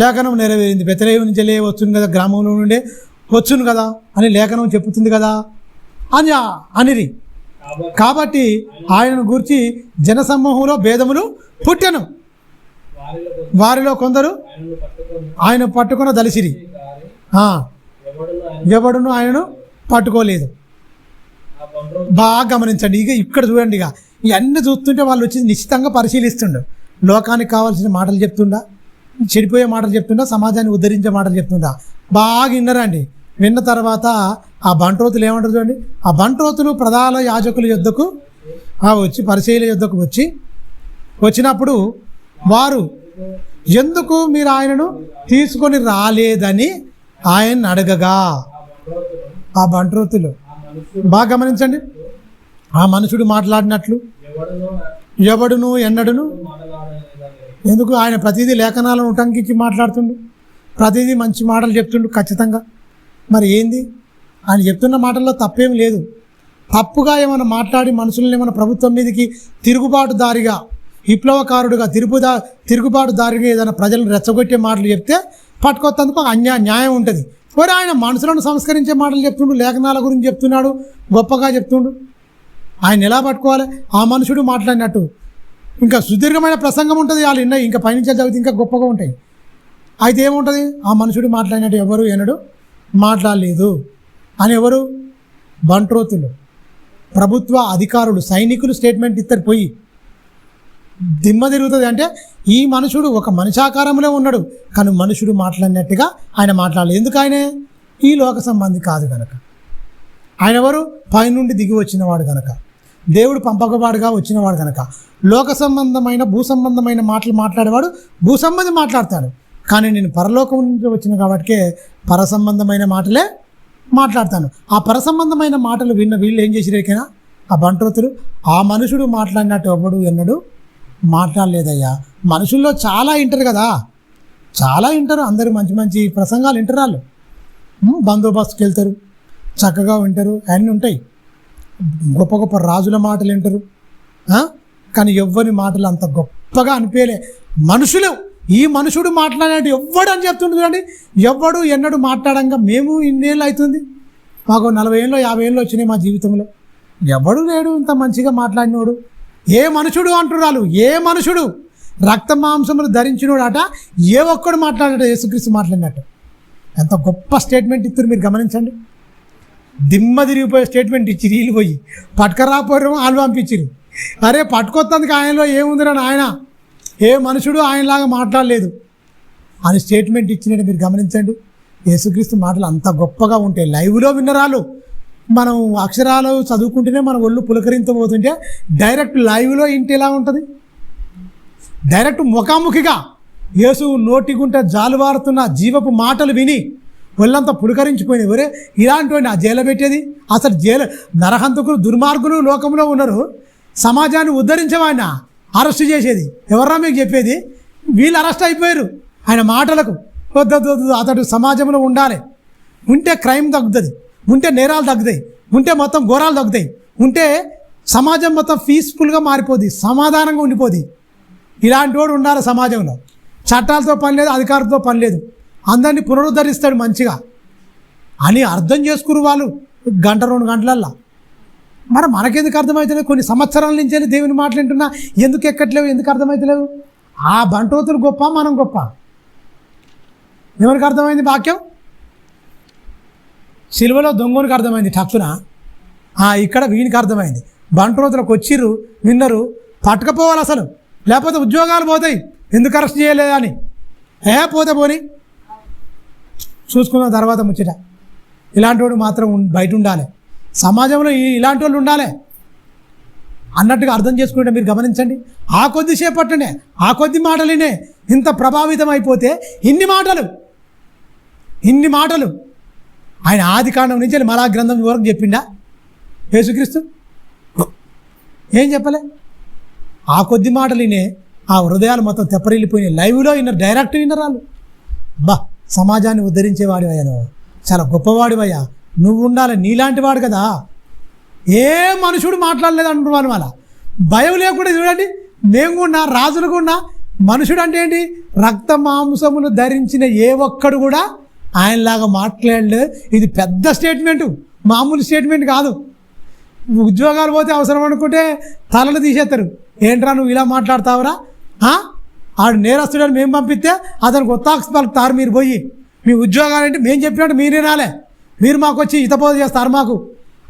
లేఖనం నెరవేరింది, బెత్లెహేము నుంచి వచ్చును కదా, గ్రామంలో నుండే వచ్చును కదా అని లేఖనం చెప్పుతుంది కదా అని అనిరి. కాబట్టి ఆయనను గూర్చి జనసమూహంలో భేదములు పుట్టెను. వారిలో కొందరు ఆయన పట్టుకున్న దలిసిరి, ఎవడును ఆయనను పట్టుకోలేదు. బాగా గమనించండి. ఇక్కడ చూడండి, ఇవన్నీ చూస్తుంటే వాళ్ళు వచ్చి నిశ్చితంగా పరిశీలిస్తుండు. లోకానికి కావాల్సిన మాటలు చెప్తుండా, చెడిపోయే మాటలు చెప్తుండా, సమాజాన్ని ఉద్ధరించే మాటలు చెప్తుండా. బాగా విన్నరండి. విన్న తర్వాత ఆ బంట్రోతులు ఏమంటారు చూడండి. ఆ బంట్రోతులు ప్రధాన యాజకుల యొద్దకు వచ్చి పరిచయుల యొద్దకు వచ్చినప్పుడు వారు ఎందుకు మీరు ఆయనను తీసుకొని రాలేదని ఆయన్ని అడగగా, ఆ బంట్రోతులు బాగా గమనించండి. ఆ మనుషుడు మాట్లాడినట్లు ఎవడును ఎన్నడును, ఎందుకు ఆయన ప్రతిదీ లేఖనాలను ఉటంకించి మాట్లాడుతుండు, ప్రతిదీ మంచి మాటలు చెప్తుండు ఖచ్చితంగా. మరి ఏంది ఆయన చెప్తున్న మాటల్లో తప్పేం లేదు. తప్పుగా ఏమైనా మాట్లాడి మనుషుల్ని ఏమైనా ప్రభుత్వం మీదకి తిరుగుబాటుదారిగా, విప్లవకారుడుగా తిరుగుబాటుదారిగా ఏదైనా ప్రజలను రెచ్చగొట్టే మాటలు చెప్తే పట్టుకొత్తందుకు న్యాయం ఉంటుంది. మరి ఆయన మనుషులను సంస్కరించే మాటలు చెప్తుండు, లేఖనాల గురించి చెప్తున్నాడు, గొప్పగా చెప్తుండు. ఆయన ఎలా పట్టుకోవాలి? ఆ మనుషుడు మాట్లాడినట్టు ఇంకా సుదీర్ఘమైన ప్రసంగం ఉంటుంది. వాళ్ళు ఇంకా పైనుంచే చదివితే ఇంకా గొప్పగా ఉంటాయి. అయితే ఏముంటుంది? ఆ మనుషుడు మాట్లాడినట్టు ఎవరు ఎనడు మాట్లాడలేదు అని ఎవరు? బంట్రోతులు, ప్రభుత్వ అధికారులు, సైనికులు స్టేట్మెంట్ ఇస్తారు. పోయి దిమ్మ తిరుగుతుంది. అంటే ఈ మనుషుడు ఒక మనిషాకారంలో ఉన్నాడు, కానీ మనుషుడు మాట్లాడినట్టుగా ఆయన మాట్లాడలేదు. ఎందుకు? ఆయనే ఈ లోక సంబంధి కాదు కనుక. ఆయన ఎవరు? పైనుండి దిగి వచ్చినవాడు కనుక, దేవుడు పంపకవాడుగా వచ్చినవాడు కనుక. లోక సంబంధమైన భూ సంబంధమైన మాటలు మాట్లాడేవాడు భూ సంబంధి మాట్లాడతాడు. కానీ నేను పరలోకం నుంచి వచ్చిన కాబట్టి పర సంబంధమైన మాటలే మాట్లాడతాను. ఆ పర సంబంధమైన మాటలు విన్న వీళ్ళు ఏం చేసిరేకైనా ఆ బంట్రోతులు ఆ మనుషుడు మాట్లాడినట్టు ఎవడు ఎన్నడు మాట్లాడలేదయ్యా. మనుషుల్లో చాలా వింటారు కదా, చాలా వింటారు. అందరూ మంచి మంచి ప్రసంగాలు వింటారు. వాళ్ళు బందోబస్తుకి వెళ్తారు, చక్కగా వింటారు, అన్నీ ఉంటాయి. గొప్ప గొప్ప రాజుల మాటలు వింటారు. కానీ ఎవ్వరి మాటలు అంత గొప్పగా అనిపించలే. మనుషులు ఈ మనుషుడు మాట్లాడేది ఎవ్వడు అని చెప్తుండే చూడండి. ఎవ్వడు ఎన్నడు మాట్లాడంగా మేము ఇన్నేళ్ళు అవుతుంది, మాకు 40 ఏళ్ళు 50 ఏళ్ళు వచ్చినాయి మా జీవితంలో. ఎవడు లేడు ఇంత మంచిగా మాట్లాడినోడు. ఏ మనుషుడు అంటున్నారు? ఏ మనుషుడు రక్త మాంసములు ధరించినోడు అట ఏ ఒక్కడు మాట్లాడట యేసుక్రీస్తు మాట్లాడినట్టు. ఎంత గొప్ప స్టేట్మెంట్ ఇస్తారు మీరు గమనించండి. దిమ్మ తిరిగిపోయే స్టేట్మెంట్ ఇచ్చి వీళ్ళు పోయి పట్టుకరాపోయారు, వాళ్ళు పంపించారు. అరే పట్టుకొత్తందుకు ఆయనలో ఏముందిరా ఆయన, ఏ మనుషుడు ఆయనలాగా మాట్లాడలేదు అని స్టేట్మెంట్ ఇచ్చినట్టు మీరు గమనించండి. యేసుక్రీస్తు మాటలు అంత గొప్పగా ఉంటాయి. లైవ్లో విన్నరాలు మనం అక్షరాలు చదువుకుంటేనే మన ఒళ్ళు పులకరించబోతుంటే డైరెక్ట్ లైవ్లో ఇంటి ఎలా ఉంటుంది? డైరెక్ట్ ముఖాముఖిగా యేసు నోటిగుంట జాలువారుతున్న జీవపు మాటలు విని ఒళ్ళంతా పులకరించిపోయింది. ఒరే ఇలాంటి ఆ జైలు పెట్టేది అసలు జైలు నరహంతకులు దుర్మార్గులు లోకంలో ఉన్నారు. సమాజాన్ని ఉద్ధరించేవాడిని అరెస్ట్ చేసేది ఎవర్రా మీకు చెప్పేది? వీళ్ళు అరెస్ట్ అయిపోయారు ఆయన మాటలకు. వద్దు అతడు సమాజంలో ఉండాలి, ఉంటే క్రైమ్ తగ్గుతుంది, ఉంటే నేరాలు తగ్గుతాయి, ఉంటే మొత్తం ఘోరాలు తగ్గుతాయి, ఉంటే సమాజం మొత్తం పీస్ఫుల్గా మారిపోద్ది, సమాధానంగా ఉండిపోద్ది. ఇలాంటి వాడు ఉండాలి సమాజంలో. చట్టాలతో పని లేదు, అధికారులతో పని లేదు, అందరినీ పునరుద్ధరిస్తాడు మంచిగా అని అర్థం చేసుకురు వాళ్ళు 1-2 గంటలల్లో. మరి మనకెందుకు అర్థమవుతలేదు? కొన్ని సంవత్సరాల నుంచి దేవుని మాట్లాడుతున్నా ఎందుకు ఎక్కట్లేవు, ఎందుకు అర్థమవుతలేవు? ఆ బంట్రోతులు గొప్ప, మనం గొప్ప? ఎవరికి అర్థమైంది వాక్యం? సిలువలో దొంగనికి అర్థమైంది టక్కున, ఇక్కడ వీనికి అర్థమైంది. బంట రోజులకు వచ్చిర్రు, విన్నరు, పట్టుకపోవాలి అసలు, లేకపోతే ఉద్యోగాలు పోతాయి, ఎందుకు అరెస్ట్ చేయలేదని. పోతే పోని చూసుకున్న తర్వాత ముచ్చట. ఇలాంటి వాడు మాత్రం బయట ఉండాలి, సమాజంలో ఇలాంటి వాళ్ళు ఉండాలి అన్నట్టుగా అర్థం చేసుకుంటే మీరు గమనించండి. ఆ కొద్దిసేపట్లనే ఆ కొద్ది మాటలనే ఇంత ప్రభావితం అయిపోతే ఇన్ని మాటలు ఆయన ఆది కాండం నుంచి మరా గ్రంథం వరకు చెప్పిండా యేసుక్రీస్తు? ఏం చెప్పలే. ఆ కొద్ది మాటలినే ఆ హృదయాలు మొత్తం తెప్పరిల్లిపోయినాయి. లైవ్లో విన్నారు, డైరెక్ట్ విన్నారు వాళ్ళు. సమాజాన్ని ఉద్ధరించేవాడివయ్యా, నువ్వు చాలా గొప్పవాడివయ్యా, నువ్వు ఉండాలి, నీలాంటి వాడు కదా. ఏ మనుషుడు మాట్లాడలేదు అంటున్నాను. వాళ్ళ భయం లేకుండా చూడండి, మేము కూడా రాజులు కూడా మనుషుడు అంటే ఏంటి, రక్త మాంసములు ధరించిన ఏ ఒక్కడు కూడా ఆయనలాగా మాట్లాడలేదు. ఇది పెద్ద స్టేట్మెంటు, మామూలు స్టేట్మెంట్ కాదు. ఉద్యోగాలు పోతే అవసరం అనుకుంటే తలలు తీసేస్తారు. ఏంట్రా నువ్వు ఇలా మాట్లాడతావురా, ఆడు నేరస్తుడని మేము పంపిస్తే అతనికి ఒత్తాక్స్ పలుకుతారు. మీరు పోయి మీ ఉద్యోగాలంటే మేము చెప్పినట్టు మీరే రాలే, మీరు మాకు వచ్చి హితబోధ చేస్తారు మాకు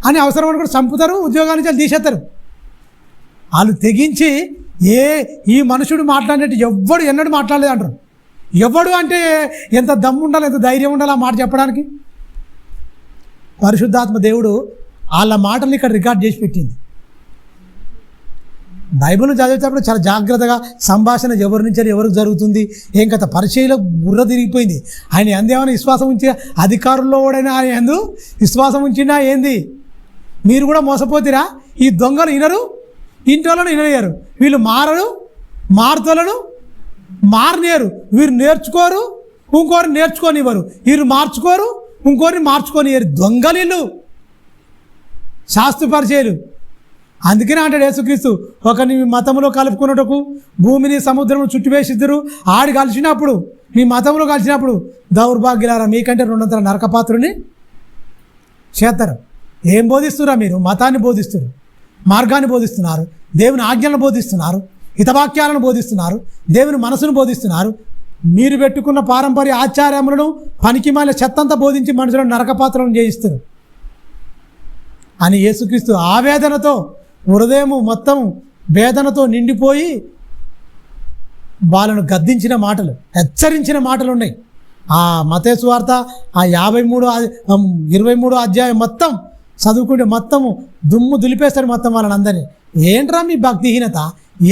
అని అవసరం అనుకుంటే చంపుతారు, ఉద్యోగాల నుంచి తీసేస్తారు. వాళ్ళు తెగించి ఈ మనుషుడు మాట్లాడినట్టు ఎవ్వడు ఎన్నడూ మాట్లాడలేదు అంటారు. ఎవడు అంటే ఎంత దమ్ము ఉండాలి, ఎంత ధైర్యం ఉండాలి ఆ మాట చెప్పడానికి. పరిశుద్ధాత్మ దేవుడు వాళ్ళ మాటల్ని ఇక్కడ రికార్డ్ చేసి పెట్టింది. బైబిల్ను చదివేటప్పుడు చాలా జాగ్రత్తగా సంభాషణ ఎవరి నుంచి ఎవరికి జరుగుతుంది, ఏం కథ, పరిచయంలో బుర్ర తిరిగిపోయింది. ఆయన ఎందేమైనా విశ్వాసం ఉంచి అధికారుల్లో కూడా ఆయన ఎందు విశ్వాసం ఉంచినా ఏంది, మీరు కూడా మోసపోతిరా. ఈ దొంగలు వినరు, ఇంటోళ్ళను వినలేరు, వీళ్ళు మారుతోలను మారనేరు, వీరు నేర్చుకోరు, ఇంకోరు నేర్చుకోనివ్వరు, వీరు మార్చుకోరు, ఇంకోరిని మార్చుకోనివ్వరు. దొంగలీళ్ళు, శాస్త్ర పరిచయాలు. అందుకనే అంటాడు యేసుక్రీస్తు, ఒకరిని మీ మతంలో కలుపుకున్నటకు భూమిని సముద్రము చుట్టివేసిద్దరు, ఆడి కలిసినప్పుడు మీ మతంలో కలిసినప్పుడు దౌర్భాగ్యులారా మీకంటే 200 నరకపాత్రుని చేస్తారు. ఏం బోధిస్తురా మీరు? మతాన్ని బోధిస్తున్నారు, మార్గాన్ని బోధిస్తున్నారు, దేవుని ఆజ్ఞలను బోధిస్తున్నారు, హితవాక్యాలను బోధిస్తున్నారు, దేవుని మనసును బోధిస్తున్నారు. మీరు పెట్టుకున్న పారంపర్య ఆచార్యములను పనికిమాల చెత్తంతా బోధించి మనుషులను నరకపాత్రలను చేయిస్తారు అని యేసుక్రీస్తు ఆవేదనతో, హృదయం మొత్తం వేదనతో నిండిపోయి వాళ్ళను గద్దించిన మాటలు, హెచ్చరించిన మాటలు ఉన్నాయి. ఆ మత్తయి సువార్త ఆ 23 అధ్యాయం మొత్తం చదువుకుంటే మొత్తము దుమ్ము దులిపేస్తాడు మొత్తం వాళ్ళని అందరినీ. ఏంట్రా మీ భక్తిహీనత,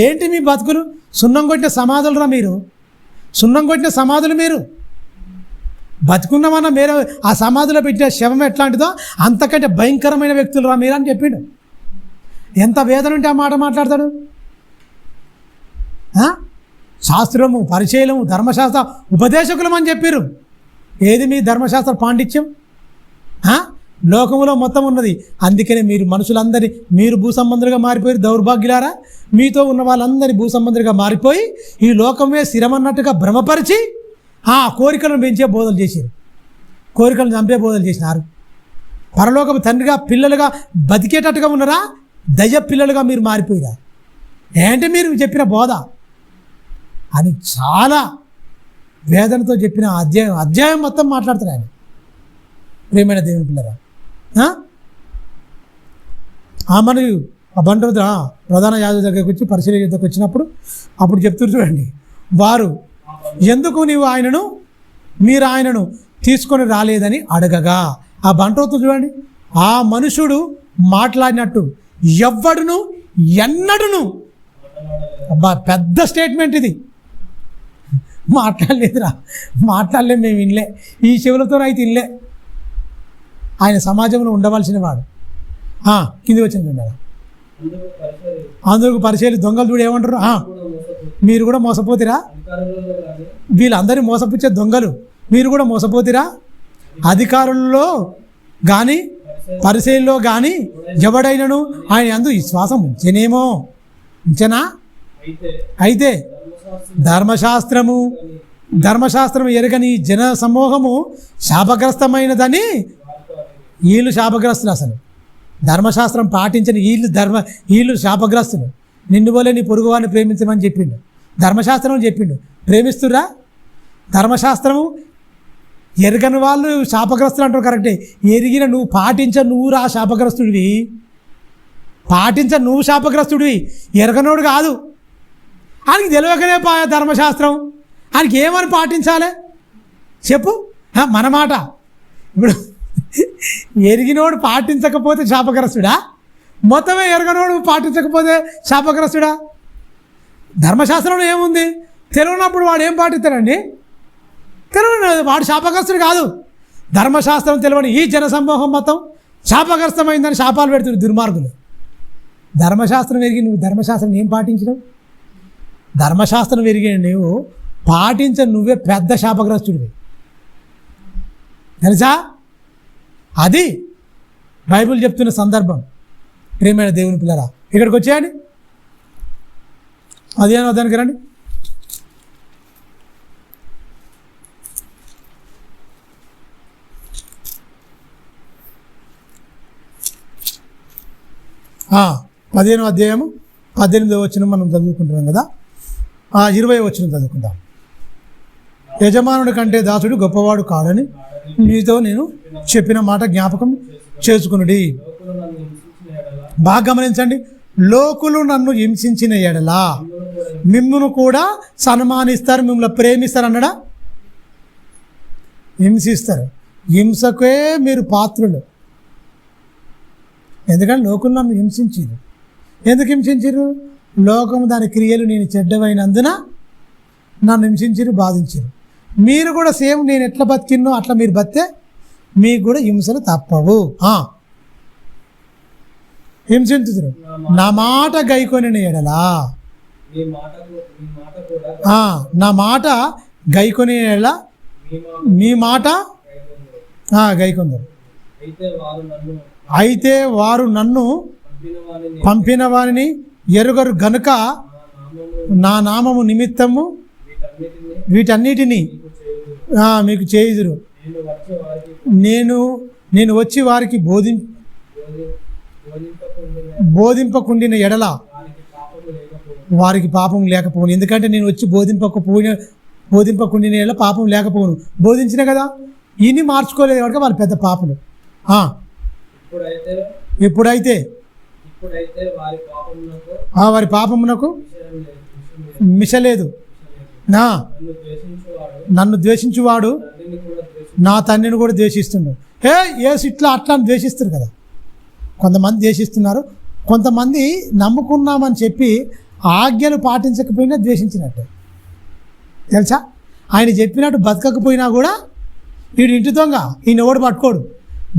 ఏంటి మీ బతుకులు? సున్నం కొట్టిన సమాధులురా మీరు, సున్నం కొట్టిన సమాధులు మీరు. బతుకున్నామన్నా మీరు ఆ సమాధిలో పెట్టిన శవం ఎట్లాంటిదో అంతకంటే భయంకరమైన వ్యక్తులు రా మీరు అని చెప్పిండు. ఎంత వేదన ఉంటే ఆ మాట మాట్లాడతాడు. శాస్త్రము, పరిచయము, ధర్మశాస్త్ర ఉపదేశకులం అని చెప్పారు. ఏది మీ ధర్మశాస్త్ర పాండిత్యం? లోకములో మొత్తం ఉన్నది. అందుకనే మీరు మనుషులందరి, మీరు భూసంబంధులుగా మారిపోయి దౌర్భాగ్యులారా, మీతో ఉన్న వాళ్ళందరి భూసంబంధులుగా మారిపోయి ఈ లోకమే స్థిరమన్నట్టుగా భ్రమపరిచి కోరికలను పెంచే బోధలు చేశారు, కోరికలను చంపే బోధలు చేసినారు. పరలోకపు తండ్రిగా పిల్లలుగా బతికేటట్టుగా ఉన్నారా, దయ్య పిల్లలుగా మీరు మారిపోయిరా. ఏంటి మీరు చెప్పిన బోధ అని చాలా వేదనతో చెప్పిన అధ్యాయం మొత్తం మాట్లాడుతారు ఆయన. ప్రియమైన దేవుని పిల్లరా, మరియు ఆ బంటు ప్రధాన యాజకుడి దగ్గరికి వచ్చి పరిశీలన దగ్గరికి వచ్చినప్పుడు అప్పుడు చెప్తున్నారు చూడండి, వారు ఎందుకు మీరు ఆయనను తీసుకొని రాలేదని అడగగా, ఆ బంటోతు చూడండి, ఆ మనుషుడు మాట్లాడినట్టు ఎవ్వడును ఎన్నడును, అబ్బా పెద్ద స్టేట్మెంట్ ఇది, మాట్లాడలే మేము వినలే, ఈ చెవులతో అయితే వినలే. ఆయన సమాజంలో ఉండవలసిన వాడు. కింది వచ్చింది కదా, అందరికి పరిచయాలు దొంగలు చూడు ఏమంటారు, మీరు కూడా మోసపోతిరా, వీళ్ళందరినీ మోసపుచ్చే దొంగలు మీరు కూడా మోసపోతిరా, అధికారుల్లో కానీ పరిచయంలో కానీ ఎవడైనను ఆయన యందు విశ్వాసం ఉంచెనా? అయితే ధర్మశాస్త్రము ఎరగని జన సమూహము శాపగ్రస్తమైనదని, వీళ్ళు శాపగ్రస్తులు. అసలు ధర్మశాస్త్రం పాటించని వీళ్ళు శాపగ్రస్తులు. నిన్ను పోలే నీ పొరుగువారిని ప్రేమించమని చెప్పిండు, ధర్మశాస్త్రం చెప్పిండు. ప్రేమిస్తురా? ధర్మశాస్త్రము ఎరగని వాళ్ళు శాపగ్రస్తులు అంటారు కరెక్టే, ఎరిగిన నువ్వు పాటించ నువ్వు రా శాపగ్రస్తుడివి. నువ్వు శాపగ్రస్తుడివి, ఎరగనోడు కాదు. ఆయనకి తెలియకనే ధర్మశాస్త్రం, ఆయనకి ఏమని పాటించాలి చెప్పు? మన మాట ఇప్పుడు ఎరిగినోడు పాటించకపోతే శాపగ్రస్తుడా? మొత్తమే ఎరగనోడు పాటించకపోతే శాపగ్రస్తుడా? ధర్మశాస్త్రంలో ఏముంది? తెలియనప్పుడు వాడు ఏం పాటిస్తాడండి? తెలియని వాడు శాపగ్రస్తుడు కాదు. ధర్మశాస్త్రం తెలియని ఈ జనసమూహం మొత్తం శాపగ్రస్తమైందని శాపాలు పెడుతుంది దుర్మార్గులు. ధర్మశాస్త్రం ఎరిగి నువ్వు ధర్మశాస్త్రం ఏం పాటించడం? ధర్మశాస్త్రం ఎరిగి నువ్వు నువ్వే పెద్ద శాపగ్రస్తుడివి తెలుసా? అది బైబిల్ చెప్తున్న సందర్భం. ప్రియమైన దేవుని పిల్లరా, ఇక్కడికి వచ్చేయండి. అదేనో దానికి రండి. ఆ 15వ అధ్యాయము 18వ వచనం మనం చదువుకుంటున్నాం కదా. 20వ వచనం చదువుకుందాం. యజమానుడి కంటే దాసుడు గొప్పవాడు కాడని మీతో నేను చెప్పిన మాట జ్ఞాపకం చేసుకునుడి. బాగా గమనించండి. లోకులు నన్ను హింసించిన ఎడలా మిమ్మును కూడా సన్మానిస్తారు, మిమ్మల్ని ప్రేమిస్తారు అన్నాడా? హింసిస్తారు. హింసకే మీరు పాత్రులు. ఎందుకంటే లోకులు నన్ను హింసించారు. ఎందుకు హింసించారు? లోకము దాని క్రియలు నేను చెడ్డమైనందున నన్ను హింసించారు, బాధించారు. మీరు కూడా సేమ్ నేను ఎట్లా బతికిన్నో అట్లా మీరు బతితే మీకు కూడా హింసలు తప్పవు. హింసించుదురు. నా మాట గైకొనిన ఎడలా, నా మాట గైకొని ఎడలా మీ మాట గైకొందరు. అయితే వారు నన్ను పంపిన వారిని ఎరుగరు గనుక నా నామము నిమిత్తము వీటన్నిటినీ మీకు చేయుదురు. నేను వచ్చి వారికి బోధింపకుండిన ఎడల వారికి పాపం లేకపోను. ఎందుకంటే నేను వచ్చి బోధింపకుండిన ఎడల పాపం లేకపోను. బోధించిన కదా, ఇన్ని మార్చుకోలేదు కనుక వాళ్ళు పెద్ద పాపలు. ఎప్పుడైతే వారి పాపమునకు మిషలేదు. నన్ను ద్వేషించువాడు నా తండ్రిని కూడా ద్వేషిస్తున్నాడు. యేసు ఇట్లా అట్లా ద్వేషిస్తారు కదా. కొంతమంది ద్వేషిస్తున్నారు, కొంతమంది నమ్ముకున్నామని చెప్పి ఆజ్ఞలు పాటించకపోయినా ద్వేషించినట్టు తెలుసా. ఆయన చెప్పినట్టు బతకకపోయినా కూడా వీడు ఇంటి దొంగ, ఈయన ఎవడు పట్టుకోడు.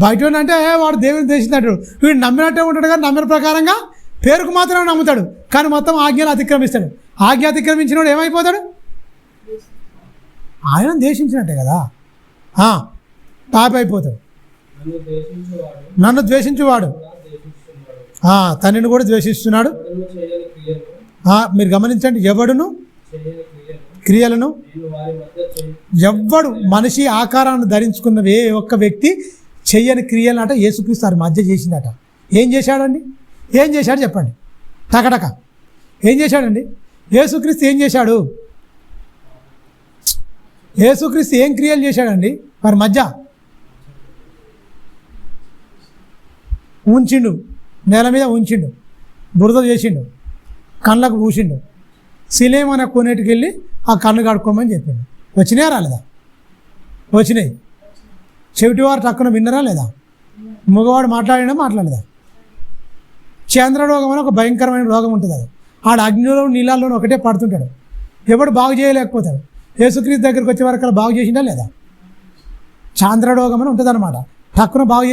బయట అంటే వాడు దేవుని ద్వేషించినట్టు, వీడు నమ్మినట్టే ఉంటాడు కానీ నమ్మిన ప్రకారంగా పేరుకు మాత్రమే నమ్ముతాడు, కానీ మొత్తం ఆజ్ఞలు అతిక్రమిస్తాడు. ఆజ్ఞ అతిక్రమించిన వాడు ఏమైపోతాడు? ఆయన ద్వేషించినట్టే కదా, పాప అయిపోతాడు. నన్ను ద్వేషించువాడు తండ్రిని కూడా ద్వేషిస్తున్నాడు. మీరు గమనించండి, ఎవడును క్రియలను ఎవ్వడు మనిషి ఆకారాన్ని ధరించుకున్న ఏ ఒక్క వ్యక్తి చెయ్యని క్రియలట యేసుక్రీస్తు వారి మధ్య చేసిందట. ఏం చేశాడండి? ఏం చేశాడు చెప్పండి టకటక. ఏం చేశాడండి యేసుక్రీస్తు? ఏం చేశాడు యేసుక్రీస్తు? ఏం క్రియలు చేశాడండి వారి మధ్య? ఉంచిండు, నేల మీద ఉంచిండు, బురద చేసిండు, కళ్ళకు పూసిండు, సిలేం అనే కొనేటికి వెళ్ళి ఆ కన్ను కడుక్కోమని చెప్పిండు. వచ్చినాయా రాలేదా? వచ్చినాయి. చెవిటివారు టక్కున విన్నరా లేదా? మగవాడు మాట్లాడలేదా? చంద్రరోగం అని ఒక భయంకరమైన రోగం ఉంటుంది. అది ఆడ అగ్నిలో నీళ్ళల్లోనూ ఒకటే పడుతుంటాడు, ఎవడు బాగు చేయలేకపోతాడు. యేసుక్రీస్తు దగ్గరికి వచ్చే వరకు అలా బాగు చేసిండా లేదా? చాంద్రరోగం అని ఉంటుంది అనమాట. టక్కున బాగు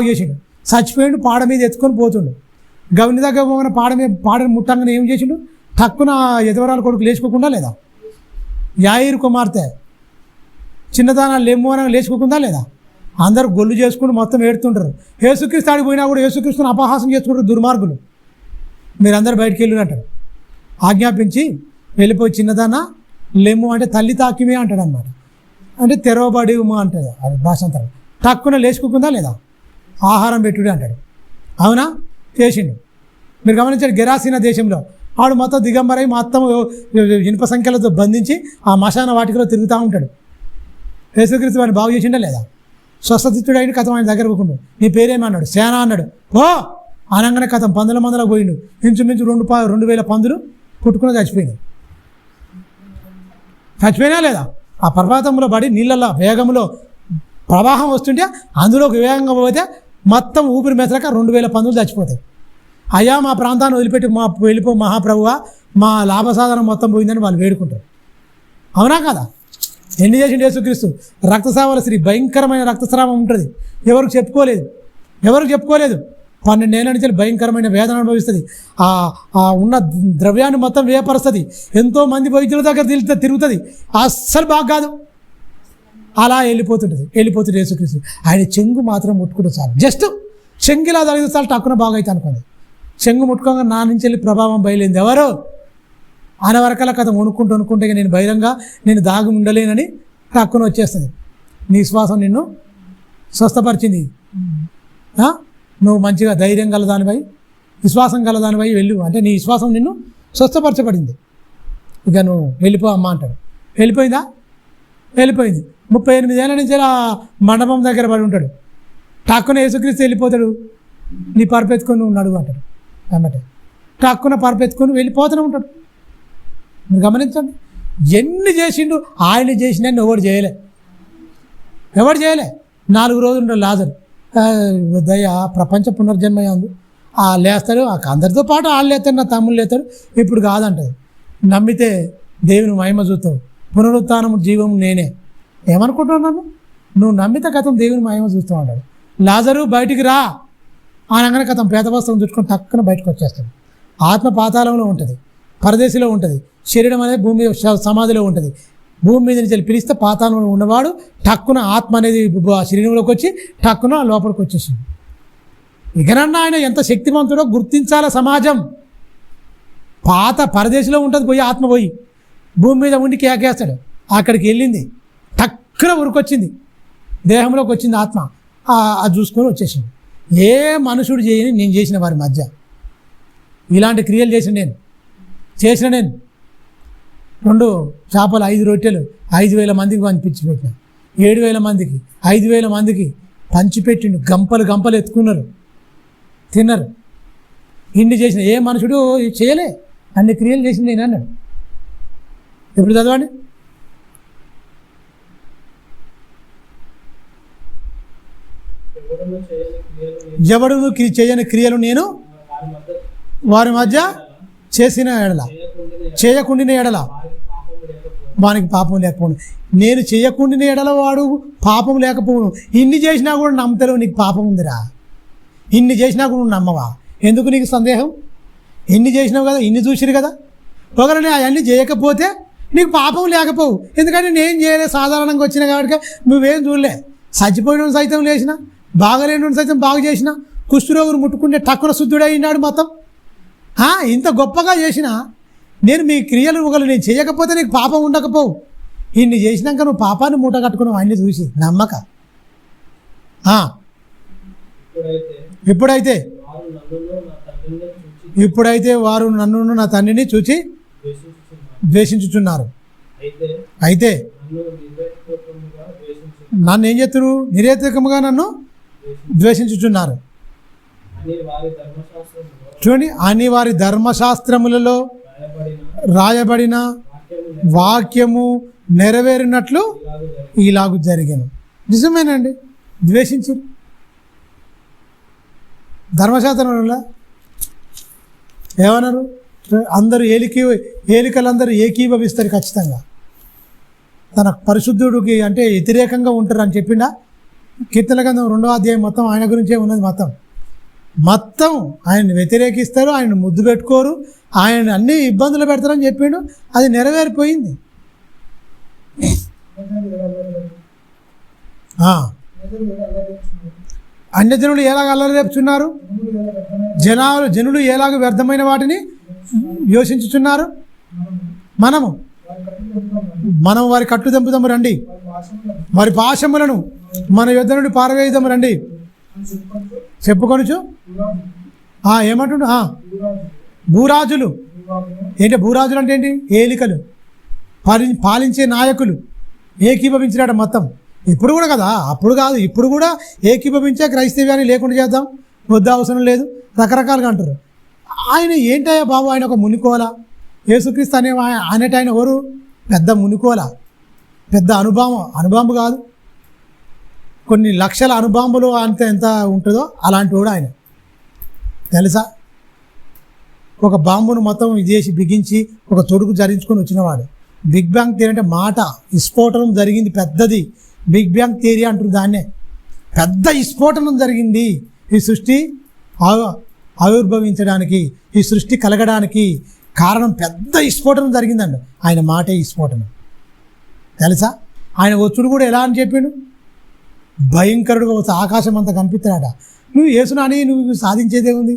చేసిండు. చచ్చిపోయిండు, పాడ మీద ఎత్తుకొని పోతుండు. గవని దగ్గర పోయిన పాడని ముట్టంగానే ఏం చేసిండు? టక్కున ఎదవరాల కొడుకు లేచుకోకుండా లేదా? యాయిరు కుమార్తె చిన్నదానాలు లేము అని లేచుకోకుండా లేదా? అందరూ గొల్లు చేసుకుని మొత్తం ఏడుతుంటారు. యేసుక్రీస్తు ఆడికి పోయినా కూడా యేసుక్రీస్తుని అపహాసం చేసుకుంటారు దుర్మార్గులు. మీరందరూ బయటికి వెళ్ళినట్టారు. ఆజ్ఞాపించి వెళ్ళిపోయి చిన్నదానా లెమ్ము అంటే తల్లి తాకిమే అంటాడు అనమాట. అంటే తెరవబడి ఉమా అంటాడు అది భాషాంతరం. టక్కున లేచుకోకుండా లేదా? ఆహారం పెట్టుడే అంటాడు. అవునా? చేసిండు. మీరు గమనించారు, గెరాసీన దేశంలో ఆడు మొత్తం దిగంబరై మొత్తం ఇనుప సంఖ్యలతో బంధించి ఆ మశాన వాటికలో తిరుగుతూ ఉంటాడు. యేసుక్రీస్తు వాడిని బాగు చేసిండా లేదా? స్వస్థతిత్తుడు అయిన కథం ఆయన దగ్గర పోకుండా నీ పేరేమన్నాడు? సేన అన్నాడు. ఓ అనగానే కథం పందుల మందలకు పోయిండు. ఇంచుమించు 2,000 పందులు పుట్టుకుని చచ్చిపోయినా లేదా? ఆ పర్వతంలో పడి నీళ్ళల్లో వేగంలో ప్రవాహం వస్తుంటే అందులోకి వేగంగా పోతే మొత్తం ఊపిరి మెసరక 2,000 పందులు చచ్చిపోతాయి. అయ్యా మా ప్రాంతాన్ని వదిలిపెట్టి వెళ్ళిపో మహాప్రభువా, మా లాభసాధనం మొత్తం పోయిందని వాళ్ళు వేడుకుంటారు. అవునా కదా? ఎన్ని చేసిండు యేసుక్రీస్తు? రక్తస్రావాల శ్రీ భయంకరమైన రక్తస్రావం ఉంటుంది. ఎవరికి చెప్పుకోలేదు. 12 ఏళ్ళ నుంచి భయంకరమైన వేదన అనుభవిస్తుంది. ఉన్న ద్రవ్యాన్ని మొత్తం వేపరుస్తుంది. ఎంతోమంది వైద్యుల దగ్గర తిరుగుతుంది. అస్సలు బాగా కాదు. అలా వెళ్ళిపోతుంది యేసుక్రీస్తు. ఆయన చెంగు మాత్రం ముట్టుకుంటే చాలు. జస్ట్ చెంగిలా తగిలితే చాలు, టక్కున బాగా అయితే అనుకోండి. చెంగు ముట్టుకోగా నా నుంచి వెళ్ళి ప్రభావం బయలుంది. ఎవరు అనవరకల కథ వణుకుంటే నేను బహిరంగ నేను దాగి ఉండలేనని టక్కున వచ్చేస్తుంది. నీ శ్వాసం నిన్ను స్వస్థపరిచింది. నువ్వు మంచిగా ధైర్యం గలదానివై విశ్వాసం గలదానివై వెళ్ళు అంటే నీ విశ్వాసం నిన్ను స్వస్థపరచబడింది. ఇక నువ్వు వెళ్ళిపో అమ్మ అంటాడు. వెళ్ళిపోయింది. 38 ఏళ్ళ నుంచి ఆ మండపం దగ్గర పడి ఉంటాడు. టక్కున యేసుక్రీస్తు వెళ్ళిపోతాడు. నీ పరుపెత్తుకొని నువ్వు నడువు అంటాడు. అన్నట్టు టక్కున పరుపెత్తుకొని వెళ్ళిపోతూనే ఉంటాడు. మీరు గమనించండి, ఎన్ని చేసిండు. ఆయన చేసిన ఎవడు చేయలే. 4 రోజులు ఉంటాడు లాజరు. దయ ప్రపంచ పునర్జన్మ అందు లేస్తాడు. అందరితో పాటు వాళ్ళు లేస్తాడు, నా తమ్ముళ్ళు లేస్తాడు. ఇప్పుడు కాదంటది. నమ్మితే దేవుని మహిమ చూస్తావు. పునరుత్థానము జీవము నేనే. ఏమనుకుంటున్నాను? నువ్వు నమ్మితే కథం దేవుని మహిమ చూస్తావు అంటాడు. లాజరు బయటికి రా అనగానే కథం పేదవస్త్రం చుట్టుకొని టక్కున బయటకు వచ్చేస్తాడు. ఆత్మ పాతాళంలో ఉంటుంది, పరదేశిలో ఉంటుంది. శరీరం అనేది భూమి సమాధిలో ఉంటుంది. భూమి మీద నుంచి పిలిస్తే పాతాళంలో ఉన్నవాడు టక్కున ఆత్మ అనేది శరీరంలోకి వచ్చి టక్కున లోపలికి వచ్చేసింది. ఇకనన్నా ఆయన ఎంత శక్తివంతుడో గుర్తించాల సమాజం. పాత పరదేశంలో ఉంటుంది పోయి ఆత్మ పోయి భూమి మీద ఉండి కేకేస్తాడు. అక్కడికి వెళ్ళింది, టక్కున ఉరికొచ్చింది, దేహంలోకి వచ్చింది ఆత్మ. అది చూసుకొని వచ్చేసింది. ఏ మనుషుడు చేయని నేను చేసిన వారి మధ్య ఇలాంటి క్రియలు చేసిన నేను 2 చేపలు 5 రొట్టెలు 5,000 మందికి పంచిపెట్టిన. 7,000 మందికి 5,000 మందికి పంచిపెట్టిండు. గంపలు ఎత్తుకున్నారు, తిన్నారు. ఇన్ని చేసిన ఏ మనుషుడు చేయలే. అన్ని క్రియలు చేసిన నేను అన్నాడు. ఎప్పుడు చదవండి. ఎవడు చేయని క్రియలు నేను వారి మధ్య చేసిన ఎడల చేయకుండిన ఎడల వానికి పాపం లేకపోను. నేను చేయకుండిన ఎడల వాడు పాపం లేకపోను. ఇన్ని చేసినా కూడా నమ్మతలేవు, నీకు పాపం ఉందిరా. ఇన్ని చేసినా కూడా నువ్వు నమ్మవా? ఎందుకు నీకు సందేహం? ఇన్ని చేసినావు కదా, ఇన్ని చూసిరు కదా. ఒకవేళ నేను అవన్నీ చేయకపోతే నీకు పాపం లేకపోవు. ఎందుకంటే నేను చేయలే, సాధారణంగా వచ్చిన కాబట్టి నువ్వేం చూడలే. చచ్చిపోయిన సైతం లేచిన, బాగలేని సైతం బాగు చేసిన, కుష్ఠరోగులు ముట్టుకుంటే టక్కున శుద్ధుడైనాడు మొత్తం. ఇంత గొప్పగా చేసిన నేను మీ క్రియలు ఒకళ్ళు నేను చేయకపోతే నీకు పాపం ఉండకపోవు. ఇన్ని చేసినాక నువ్వు పాపాన్ని మూట కట్టుకున్నావు అన్ని చూసి నమ్మక. ఇప్పుడైతే వారు నన్ను నా తండ్రిని చూచి ద్వేషించుచున్నారు. అయితే నన్ను ఏం చేస్తున్నారు? నిరేతకముగా నన్ను ద్వేషించుచున్నారు. చూడండి, అని వారి ధర్మశాస్త్రములలో రాయబడిన వాక్యము నెరవేరినట్లు ఇలాగు జరిగాను. నిజమేనండి, ద్వేషించారు. ధర్మశాస్త్రంలో ఏమన్నారు? అందరూ ఏలికలందరూ ఏకీభవిస్తారు ఖచ్చితంగా. తన పరిశుద్ధుడికి అంటే వ్యతిరేకంగా ఉంటారు అని చెప్పిండా. కీర్తన గ్రంథం 2వ అధ్యాయం మొత్తం ఆయన గురించే ఉన్నది. మొత్తం ఆయన్ని వ్యతిరేకిస్తారు, ఆయన ముద్దు పెట్టుకోరు, ఆయన అన్ని ఇబ్బందులు పెడతారని చెప్పిండు. అది నెరవేరిపోయింది. అన్యజనులు ఎలాగ అల్లరేపుచున్నారు, జనులు ఎలాగ వ్యర్థమైన వాటిని యోచించుచున్నారు. మనం వారి కట్లు తెంపుదాము రండి, వారి పాశములను మన యుద్ధ నుండి పారవేయుదాము రండి చెప్పుకొనుచు. ఏమంటుండు? భూరాజులు. ఏంటి భూరాజులు అంటే ఏంటి? ఏలికలు, పాలించే నాయకులు ఏకీభవించినాడు మొత్తం. ఇప్పుడు కూడా కదా, అప్పుడు కాదు, ఇప్పుడు కూడా ఏకీభవించే క్రైస్తవ్యాన్ని లేకుండా చేద్దాం, వద్ద అవసరం లేదు రకరకాలుగా అంటారు. ఆయన ఏంటయ్యా బాబు, ఆయన ఒక మునికోల. యేసుక్రీస్తు అనేట ఆయన ఎవరు? పెద్ద మునికోల, పెద్ద అనుబాంబు కాదు, కొన్ని లక్షల అనుబాంబులు అంత ఎంత ఉంటుందో అలాంటి వాడు ఆయన. తెలుసా? ఒక బాంబును మొత్తం చేసి బిగించి ఒక తొడుగు జరించుకొని వచ్చినవాడు. బిగ్ బ్యాంగ్ థియరీ అంటే మాట, విస్ఫోటనం జరిగింది పెద్దది. బిగ్ బ్యాంగ్ థియరీ అంటారు దాన్నే. పెద్ద విస్ఫోటనం జరిగింది ఈ సృష్టి ఆవిర్భవించడానికి, ఈ సృష్టి కలగడానికి కారణం పెద్ద విస్ఫోటనం జరిగిందండి. ఆయన మాటే విస్ఫోటనం. తెలుసా? ఆయన వచ్చుడు కూడా ఎలా అని చెప్పిండు? భయంకరుడుగా వస్తే ఆకాశం అంతా కనిపిస్తాడట. నువ్వు యేసునాని నువ్వు సాధించేదే ఉంది,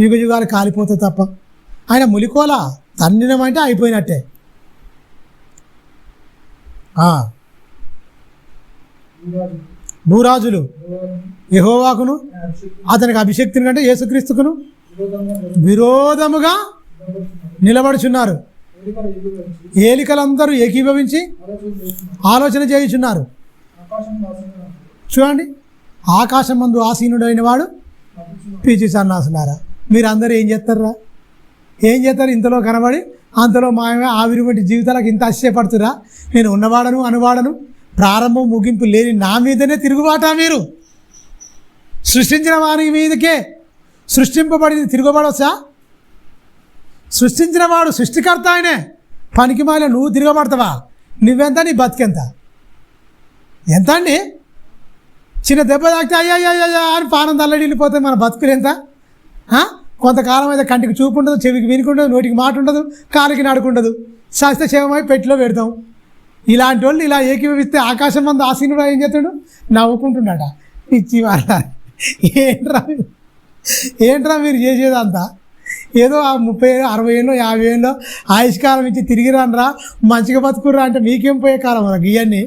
యుగ యుగాలు కాలిపోతే తప్ప. ఆయన ములికోలా తన్నినమంటే అయిపోయినట్టే. భూరాజులు యెహోవాకును అతనికి అభిషక్తిని కంటే యేసుక్రీస్తుకును విరోధముగా నిలబడుచున్నారు. ఏలికలందరూ ఏకీభవించి ఆలోచన చేయుచున్నారు. చూడండి, ఆకాశం మందు ఆసీనుడైన వాడు పీచి సన్నాసులారా, మీరందరూ ఏం చేస్తారా? ఏం చేస్తారు? ఇంతలో కనబడి అంతలో మాయమే ఆవిరి వంటి జీవితాలకు ఇంత ఆశ్చర్యపడుతురా? నేను ఉన్నవాడను అనువాడను, ప్రారంభం ముగింపు లేని నా మీదనే తిరుగుబాటా మీరు? సృష్టించిన వారి మీదకే సృష్టింపబడింది తిరగబడవచ్చా? సృష్టించిన వాడు సృష్టికర్త ఆయనే. పనికి మాల నువ్వు తిరగబడతావా? నువ్వెంత, నీ బతికెంత? ఎంత అండి? చిన్న దెబ్బ తాకితే అయ్యా అని పానం తల్లడిల్లిపోతే మన బతుకులు ఎంత? కొంతకాలం అయితే కంటికి చూపు ఉండదు, చెవికి వినుకుండదు, నోటికి మాట ఉండదు, కాలికి నడుకుండదు, శాస్త్రక్షేమమై పెట్టిలో పెడతాం. ఇలాంటి వాళ్ళు ఇలా ఏకీభవిస్తే ఆకాశం మంది ఆసీనుడు ఏం చేస్తాడు? నవ్వుకుంటున్నాడ. పిచ్చి వాళ్ళ ఏంట్రా మీరు చేసేదంతా? ఏదో ఆ 30 ఏళ్ళు 60 ఏళ్ళు 50 ఏళ్ళు ఆయుష్కాలం ఇచ్చి తిరిగి రానరా, మంచిగా బతుకుర్రా అంటే మీకేం పోయే కాలం రా ఇవన్నీ?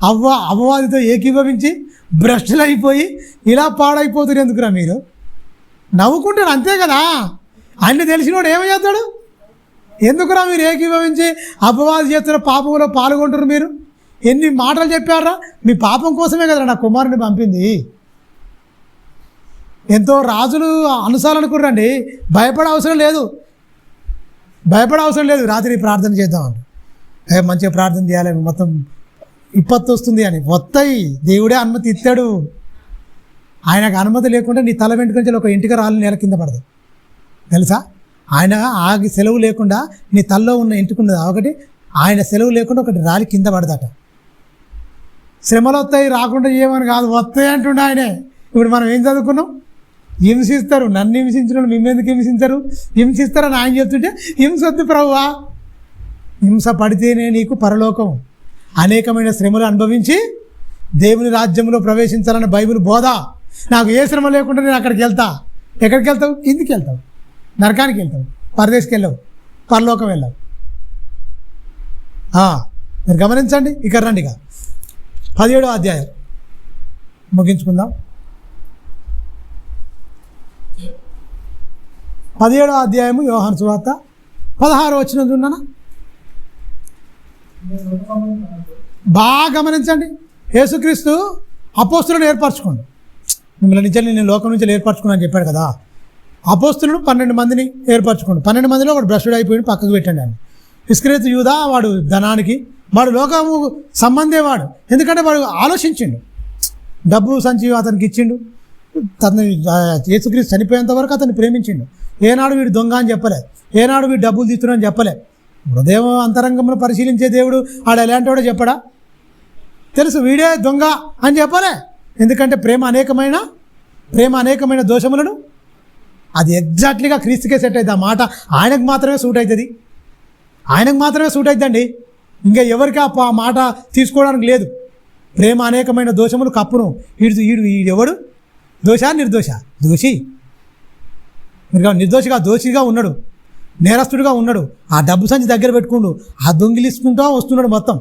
అవ్వవాదితో ఏకీభవించి భ్రష్టులు అయిపోయి ఇలా పాడైపోతున్నారు ఎందుకురా మీరు? నవ్వుకుంటాడు అంతే కదా. అన్నీ తెలిసినోడు ఏమై చేస్తాడు? ఎందుకురా మీరు ఏకీభవించి అపవాది చేస్తున్న పాపంలో పాల్గొంటారు? మీరు ఎన్ని మాటలు చెప్పారా? మీ పాపం కోసమే కదా నా కుమారుని పంపింది. ఎంతో రాజులు అనుసారనుకుర్రండి. భయపడే అవసరం లేదు. రాత్రి ప్రార్థన చేద్దామని మంచిగా ప్రార్థన చేయాలి, మొత్తం విపత్తు వస్తుంది అని వస్తాయి. దేవుడే అనుమతి ఇస్తాడు. ఆయనకు అనుమతి లేకుండా నీ తల వెంట్రుక ఒక ఇంటికి రాళ్ళు నేల కింద పడదు. తెలుసా? ఆయన ఆగి సెలవు లేకుండా నీ తల్లో ఉన్న ఇంటికున్నది ఒకటి, ఆయన సెలవు లేకుండా ఒకటి రాలి కింద పడదట. శ్రమలు వస్తాయి రాకుండా ఏమని కాదు, వస్తాయి అంటుండే ఆయనే. ఇప్పుడు మనం ఏం చదువుకున్నాం? హింసిస్తారు, నన్ను హింసించిన మిమ్మెందుకు హింసిస్తారని ఆయన చెప్తుంటే హింసొద్దు ప్రభువా, హింస పడితేనే నీకు పరలోకం, అనేకమైన శ్రమలు అనుభవించి దేవుని రాజ్యంలో ప్రవేశించాలన్న బైబిల్ బోధ. నాకు ఏ శ్రమ లేకుండా నేను అక్కడికి వెళ్తా. ఎక్కడికి వెళ్తావు? కిందికి వెళ్తావు, నరకానికి వెళ్తావు, పరదేశకి వెళ్ళవు, పరలోకం వెళ్ళవు. మీరు గమనించండి. ఇక్కడ రండి, ఇక 17వ అధ్యాయం ముగించుకుందాం. 17వ అధ్యాయము యోహాను సువార్త 16వ వచనం చూడనా? బాగా గమనించండి. యేసుక్రీస్తు అపోస్తులను ఏర్పరచుకోండి, మిమ్మల్ని నిజంగా నేను లోకం నుంచి ఏర్పరచుకున్నాను చెప్పాడు కదా. అపోస్తులను 12 మందిని ఏర్పరచుకోండి. 12 మందిలో వాడు భ్రష్టుడు అయిపోయి పక్కకు పెట్టండి అని. ఇస్కరియోతు యూదా వాడు ధనానికి, వాడు లోకము సంబంధే వాడు. ఎందుకంటే వాడు ఆలోచించిండు, డబ్బు సంచి అతనికి ఇచ్చిండు. తను యేసుక్రీస్తు చనిపోయేంత వరకు అతన్ని ప్రేమించిండు. ఏనాడు వీడు దొంగ అని చెప్పలే, ఏనాడు వీడు డబ్బులు తీస్తున్నాని చెప్పలే. హృదయం అంతరంగంలో పరిశీలించే దేవుడు ఆడు ఎలాంటి వాడో చెప్పడా? తెలుసు వీడే దొంగ అని చెప్పలే. ఎందుకంటే ప్రేమ అనేకమైన దోషములను, అది ఎగ్జాక్ట్లీగా క్రీస్తుకే సెట్ అవుతుంది. ఆ మాట ఆయనకు మాత్రమే సూట్ అవుతుందండి. ఇంకా ఎవరికి ఆ మాట తీసుకోవడానికి లేదు. ప్రేమ అనేకమైన దోషములు కప్పును. ఈడెవడు నిర్దోష? దోషిగా ఉన్నాడు, నేరస్తుడిగా ఉన్నాడు. ఆ డబ్బు సంచి దగ్గర పెట్టుకుండు, ఆ దొంగిలిసుకుంటూ వస్తున్నాడు. మొత్తం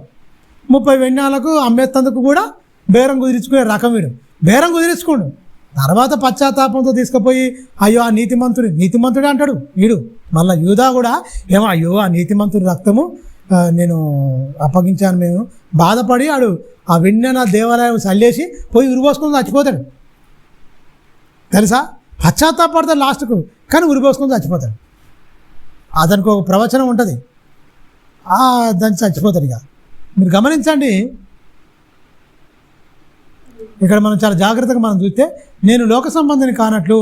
30 వెన్నాలకు అమ్మేస్తందుకు కూడా బేరం కుదిరించుకునే రకం వీడు. బేరం కుదిరించుకోండు, తర్వాత పశ్చాత్తాపంతో తీసుకుపోయి అయ్యో ఆ నీతిమంతుడే అంటాడు వీడు. మళ్ళీ యూదా కూడా అయ్యో ఆ నీతిమంతుడి రక్తము నేను అప్పగించాను, మేము బాధపడి ఆడు ఆ వెన్న నా దేవాలయం చల్లేసి పోయి ఉరిపోసుకొని చచ్చిపోతాడు. తెలుసా? పశ్చాత్తాపడతాడు లాస్ట్కు, కానీ ఉరిపోసుకొని చచ్చిపోతాడు. అతనికి ఒక ప్రవచనం ఉంటుంది, దాన్ని చచ్చిపోతాడు. ఇక మీరు గమనించండి, ఇక్కడ మనం చాలా జాగ్రత్తగా మనం చూస్తే, నేను లోక సంబంధిని కానట్లు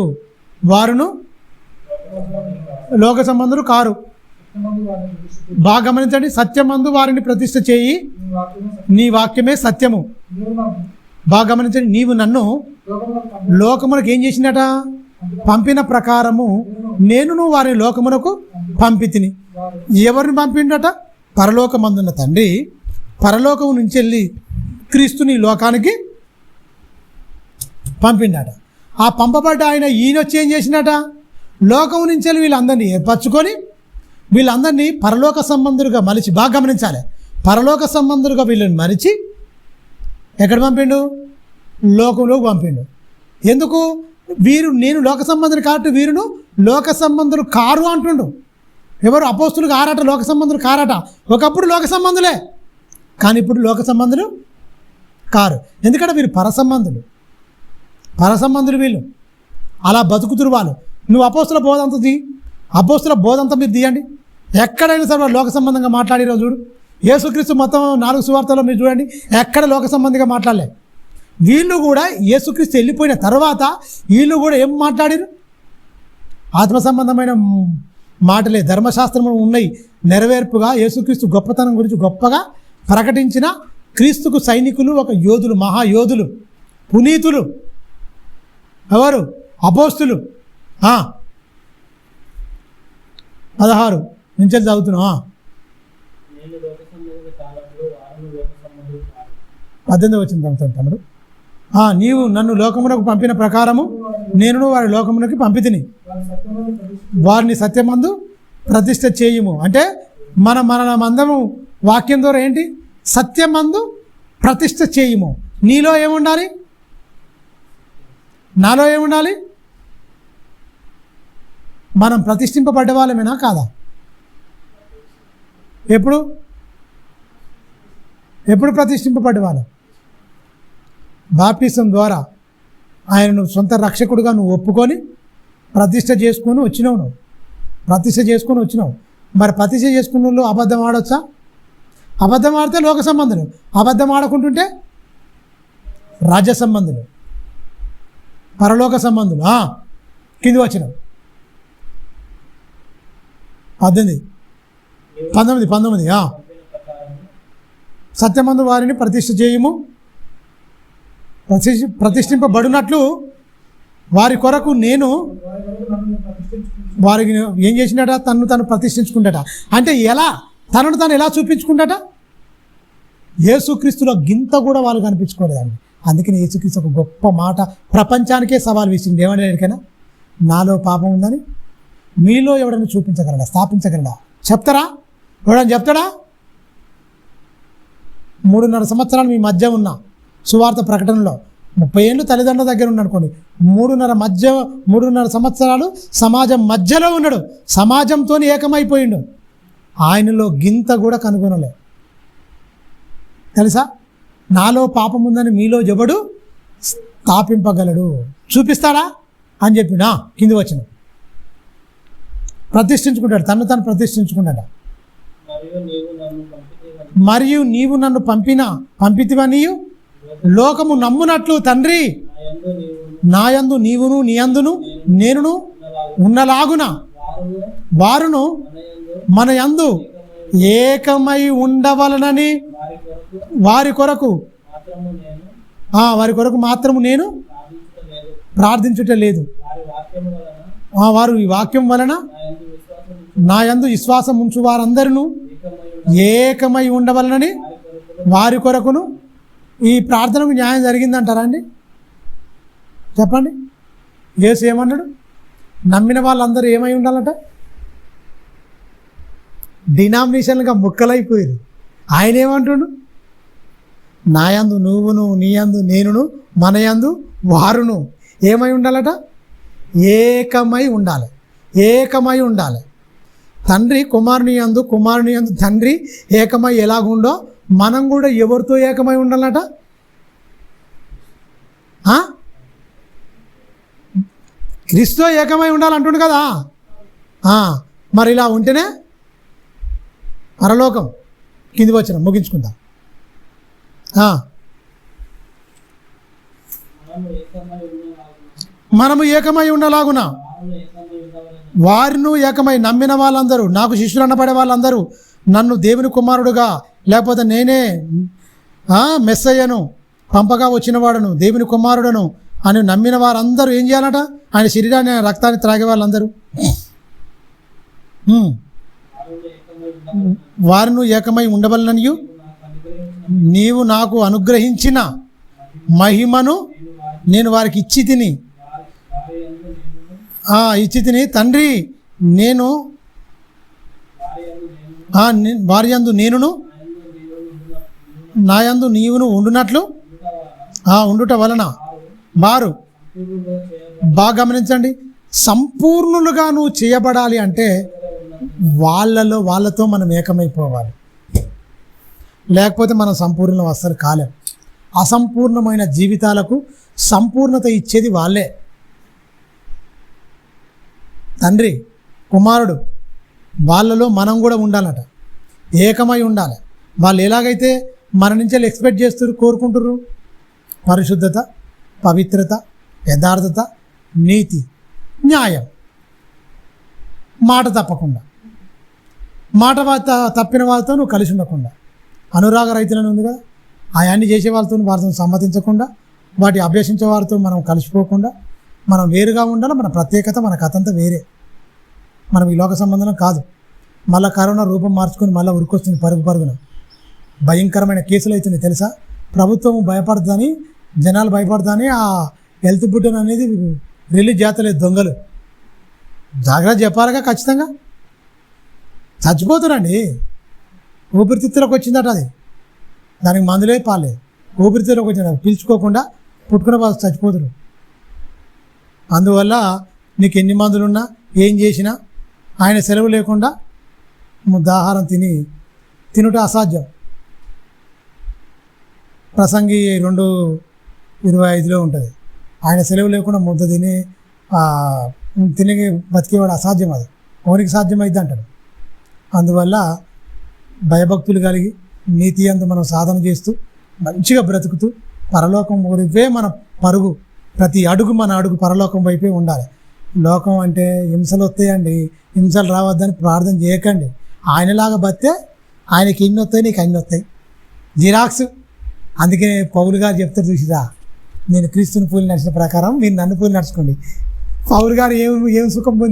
వారును లోక సంబంధులు కారు. బాగా గమనించండి, సత్యమందు వారిని ప్రతిష్ఠ చేయి, నీ వాక్యమే సత్యము. బాగా గమనించండి, నీవు నన్ను లోకమునకు ఏం చేసినట? పంపిన ప్రకారము నేనును వారిని లోకమునకు పంపితిని. ఎవరిని పంపిండట? పరలోకమందున్న తండ్రి పరలోకము నుంచి వెళ్ళి క్రీస్తుని లోకానికి పంపిండట. ఆ పంపబడ్డ ఆయన ఈయనొచ్చి ఏం చేసినట? లోకం నుంచి వెళ్ళి వీళ్ళందరినీ ఏర్పరచుకొని వీళ్ళందరినీ పరలోక సంబంధులుగా మలిచి, బాగా గమనించాలి, పరలోక సంబంధులుగా వీళ్ళని మరిచి ఎక్కడ పంపిండు? లోకంలోకి పంపిండు. ఎందుకు? వీరు నేను లోక సంబంధులు కాబట్టి వీరును లోక సంబంధులు కారు అంటుండు. ఎవరు? అపోస్తులు కారట, లోక సంబంధులు కారట. ఒకప్పుడు లోక సంబంధులే, కానీ ఇప్పుడు లోక సంబంధులు కారు. ఎందుకంటే వీరు పరసంబంధులు వీళ్ళు. అలా బతుకుతురు వాళ్ళు. నువ్వు అపోస్తుల బోధంతా తీ, అపోస్తుల బోధంతా మీరు తీయండి. ఎక్కడైనా సరే లోక సంబంధంగా మాట్లాడిరో చూడు. యేసుక్రీస్తు మొత్తం 4 సువార్తల్లో మీరు చూడండి, ఎక్కడ లోక సంబంధిగా మాట్లాడలే. వీళ్ళు కూడా యేసుక్రీస్తు వెళ్ళిపోయిన తర్వాత వీళ్ళు కూడా ఏం మాట్లాడారు? ఆత్మ సంబంధమైన మాటలే, ధర్మశాస్త్రము ఉన్నాయి నెరవేర్పుగా యేసుక్రీస్తు గొప్పతనం గురించి గొప్పగా ప్రకటించిన క్రీస్తుకు సైనికులు, ఒక యోధులు, మహాయోధులు, పునీతులు. ఎవరు? అపోస్తులు. 16 నుంచి చదువుతున్నా. 18 వచ్చింది తమ్ముడు. నీవు నన్ను లోకమునకు పంపిన ప్రకారము నేను వారి లోకమునకు పంపితిని, వారిని సత్యమందు ప్రతిష్ఠ చేయుము. అంటే మనమందము వాక్యం ద్వారా ఏంటి? సత్యమందు ప్రతిష్ఠ చేయుము. నీలో ఏముండాలి? నాలో ఏముండాలి? మనం ప్రతిష్ఠింపబడ్డ వాళ్ళమేనా కాదా? ఎప్పుడు ప్రతిష్ఠింపబడ్డ వాళ్ళం? బాప్టిజం ద్వారా ఆయనను సొంత రక్షకుడుగా నువ్వు ఒప్పుకొని ప్రతిష్ఠ చేసుకొని వచ్చినావు. మరి ప్రతిష్ఠ చేసుకున్న వాళ్ళు అబద్ధం ఆడొచ్చా? అబద్ధం ఆడితే లోక సంబంధులు, అబద్ధం ఆడకుంటుంటే రాజ్య సంబంధులు, పరలోక సంబంధులు. కింది వచ్చినావు. 19 సత్యమందు వారిని ప్రతిష్ఠ చేయుము, ప్రతిష్ఠింపబడినట్లు వారి కొరకు నేను వారికి ఏం చేసినట? తను ప్రతిష్ఠించుకుంటాట. అంటే ఎలా? తనను తాను ఎలా చూపించుకుంటాట? యేసుక్రీస్తులో గింత కూడా వాళ్ళు కనిపించుకోలేదండి. అందుకని యేసుక్రీస్తు ఒక గొప్ప మాట ప్రపంచానికే సవాల్ వేసింది. ఏమన్నా ఎక్కడికైనా నాలో పాపం ఉందని మీలో ఎవడైనా చూపించగలడా? స్థాపించగలడా? చెప్తారా? ఎవడని చెప్తాడా? 3.5 సంవత్సరాలు మీ మధ్య ఉన్న సువార్త ప్రకటనలో 30 ఏళ్ళు తల్లిదండ్రుల దగ్గర ఉన్నాడుకోండి, 3.5 సంవత్సరాలు సమాజం మధ్యలో ఉన్నాడు, సమాజంతో ఏకమైపోయిండు. ఆయనలో గింత కూడా కనుగొనలే. తెలుసా? నాలో పాపం ఉందని మీలో ఎవడు స్థాపింపగలడు? చూపిస్తాడా అని చెప్పినా కింది వచ్చిన ప్రతిష్ఠించుకుంటాడు, తను ప్రతిష్ఠించుకున్నాడు. మరియు నీవు నన్ను పంపితివనియు లోకము నమ్మునట్లు తండ్రి నాయందు నీవును నీయందును నేనును ఉన్నలాగున వారును మన యందు ఏకమై ఉండవలనని వారి కొరకు మాత్రము నేను ప్రార్థించుట లేదు. వారు ఈ వాక్యం వలన నా యందు విశ్వాసం ఉంచు వారందరూ ఏకమై ఉండవలనని వారి కొరకును. ఈ ప్రార్థనకు న్యాయం జరిగిందంటారా అండి? చెప్పండి. యేసు ఏమన్నాడు? నమ్మిన వాళ్ళందరూ ఏమై ఉండాలట? డినామినేషన్లుగా ముక్కలైపోయారు. ఆయన ఏమంటుడు? నాయందు నువ్వును నీయందు నేనును మనయందు వారును ఏమై ఉండాలట? ఏకమై ఉండాలి. తండ్రి కుమారుని యందు తండ్రి ఏకమై ఎలాగుండో మనం కూడా ఎవరితో ఏకమై ఉండాలట? క్రీస్తుతో ఏకమై ఉండాలంటుండు కదా. మరి ఇలా ఉంటేనే పరలోకం. కింది వచ్చిన ముగించుకుందాం. మనము ఏకమై ఉండలాగున వారిను ఏకమై నమ్మిన వాళ్ళందరూ, నాకు శిష్యులు అనబడే వాళ్ళందరూ, నన్ను దేవుని కుమారుడుగా లేకపోతే నేనే మెస్సయ్యను, పంపగా వచ్చిన వాడును, దేవుని కుమారుడను అని నమ్మిన వారందరూ ఏం చేయాలట? ఆయన శరీరాన్ని, ఆయన రక్తాన్ని త్రాగే వాళ్ళందరూ వారిను ఏకమై ఉండవలననియు నీవు నాకు అనుగ్రహించిన మహిమను నేను వారికి ఇచ్చి తిని తండ్రి, నేను వారి యందు నేనును నా యందు నీవును ఉండునట్లు ఉండుట వలన వారు, బాగా గమనించండి, సంపూర్ణులుగా నువ్వు చేయబడాలి అంటే వాళ్ళతో మనం ఏకమైపోవాలి. లేకపోతే మనం సంపూర్ణం అస్సలు కాలేం. అసంపూర్ణమైన జీవితాలకు సంపూర్ణత ఇచ్చేది వాళ్ళే. తండ్రి, కుమారుడు, వాళ్ళలో మనం కూడా ఉండాలట, ఏకమై ఉండాలి. వాళ్ళు ఎలాగైతే మన నుంచి ఎక్స్పెక్ట్ చేస్తారు, కోరుకుంటారు, పరిశుద్ధత, పవిత్రత, యథార్థత, నీతి, న్యాయం, మాట తప్పకుండా, మాట తప్పిన వాళ్ళతో నువ్వు కలిసి ఉండకుండా, అనురాగ రైతులను ఉంది కదా, ఆయన్ని చేసే వాళ్ళతో వారితో సమ్మతించకుండా, వాటి అభ్యసించే వారితో మనం కలిసిపోకుండా, మనం వేరుగా ఉండాలి. మన ప్రత్యేకత, మన కథంతా వేరే. మనం ఈ లోక సంబంధం కాదు. మళ్ళీ కరోనా రూపం మార్చుకొని మళ్ళీ ఉరికొస్తుంది పరుగున. భయంకరమైన కేసులు అవుతున్నాయి తెలుసా. ప్రభుత్వం భయపడుతుందని, జనాలు భయపడతాని ఆ హెల్త్ బుట్టన్ అనేది రిలీజ్ చేస్తలేదు. దొంగలు జాగ్రత్త చెప్పాలిగా. ఖచ్చితంగా చచ్చిపోతారండి. ఊపిరితిత్తులకు వచ్చిందట అది, దానికి మందులే పాలేదు. ఊపిరితిత్తులకు వచ్చింది, పీల్చుకోకుండా పుట్టుకునే వాళ్ళు చచ్చిపోతారు. అందువల్ల నీకు ఎన్ని మందులున్నా ఏం చేసినా ఆయన సెలవు లేకుండా ముద్దాహారం తినుట అసాధ్యం. ప్రసంగి 2:25 ఉంటుంది. ఆయన సెలవు లేకుండా ముద్ద తిని బతికేవాడు అసాధ్యం. అది ఎవరికి సాధ్యమైంది అంటాడు. అందువల్ల భయభక్తులు కలిగి నీతి అందు మనం సాధన చేస్తూ మంచిగా బ్రతుకుతూ పరలోకం వైపే మన పరుగు, ప్రతి అడుగు మన అడుగు పరలోకం వైపే ఉండాలి. లోకం అంటే హింసలు వస్తాయండి, హింసలు రావద్దని ప్రార్థన చేయకండి. ఆయనలాగా బతితే ఆయనకి ఎన్ని వస్తాయి, నీకు అన్ని వస్తాయి. జిరాక్స్. అందుకే పౌలు గారు చెప్తారు చూసిరా, నేను క్రీస్తుని పూలు నడిచిన ప్రకారం మీరు నన్ను పూలు నడుచుకోండి. పౌలు గారు ఏం సుఖం పొంది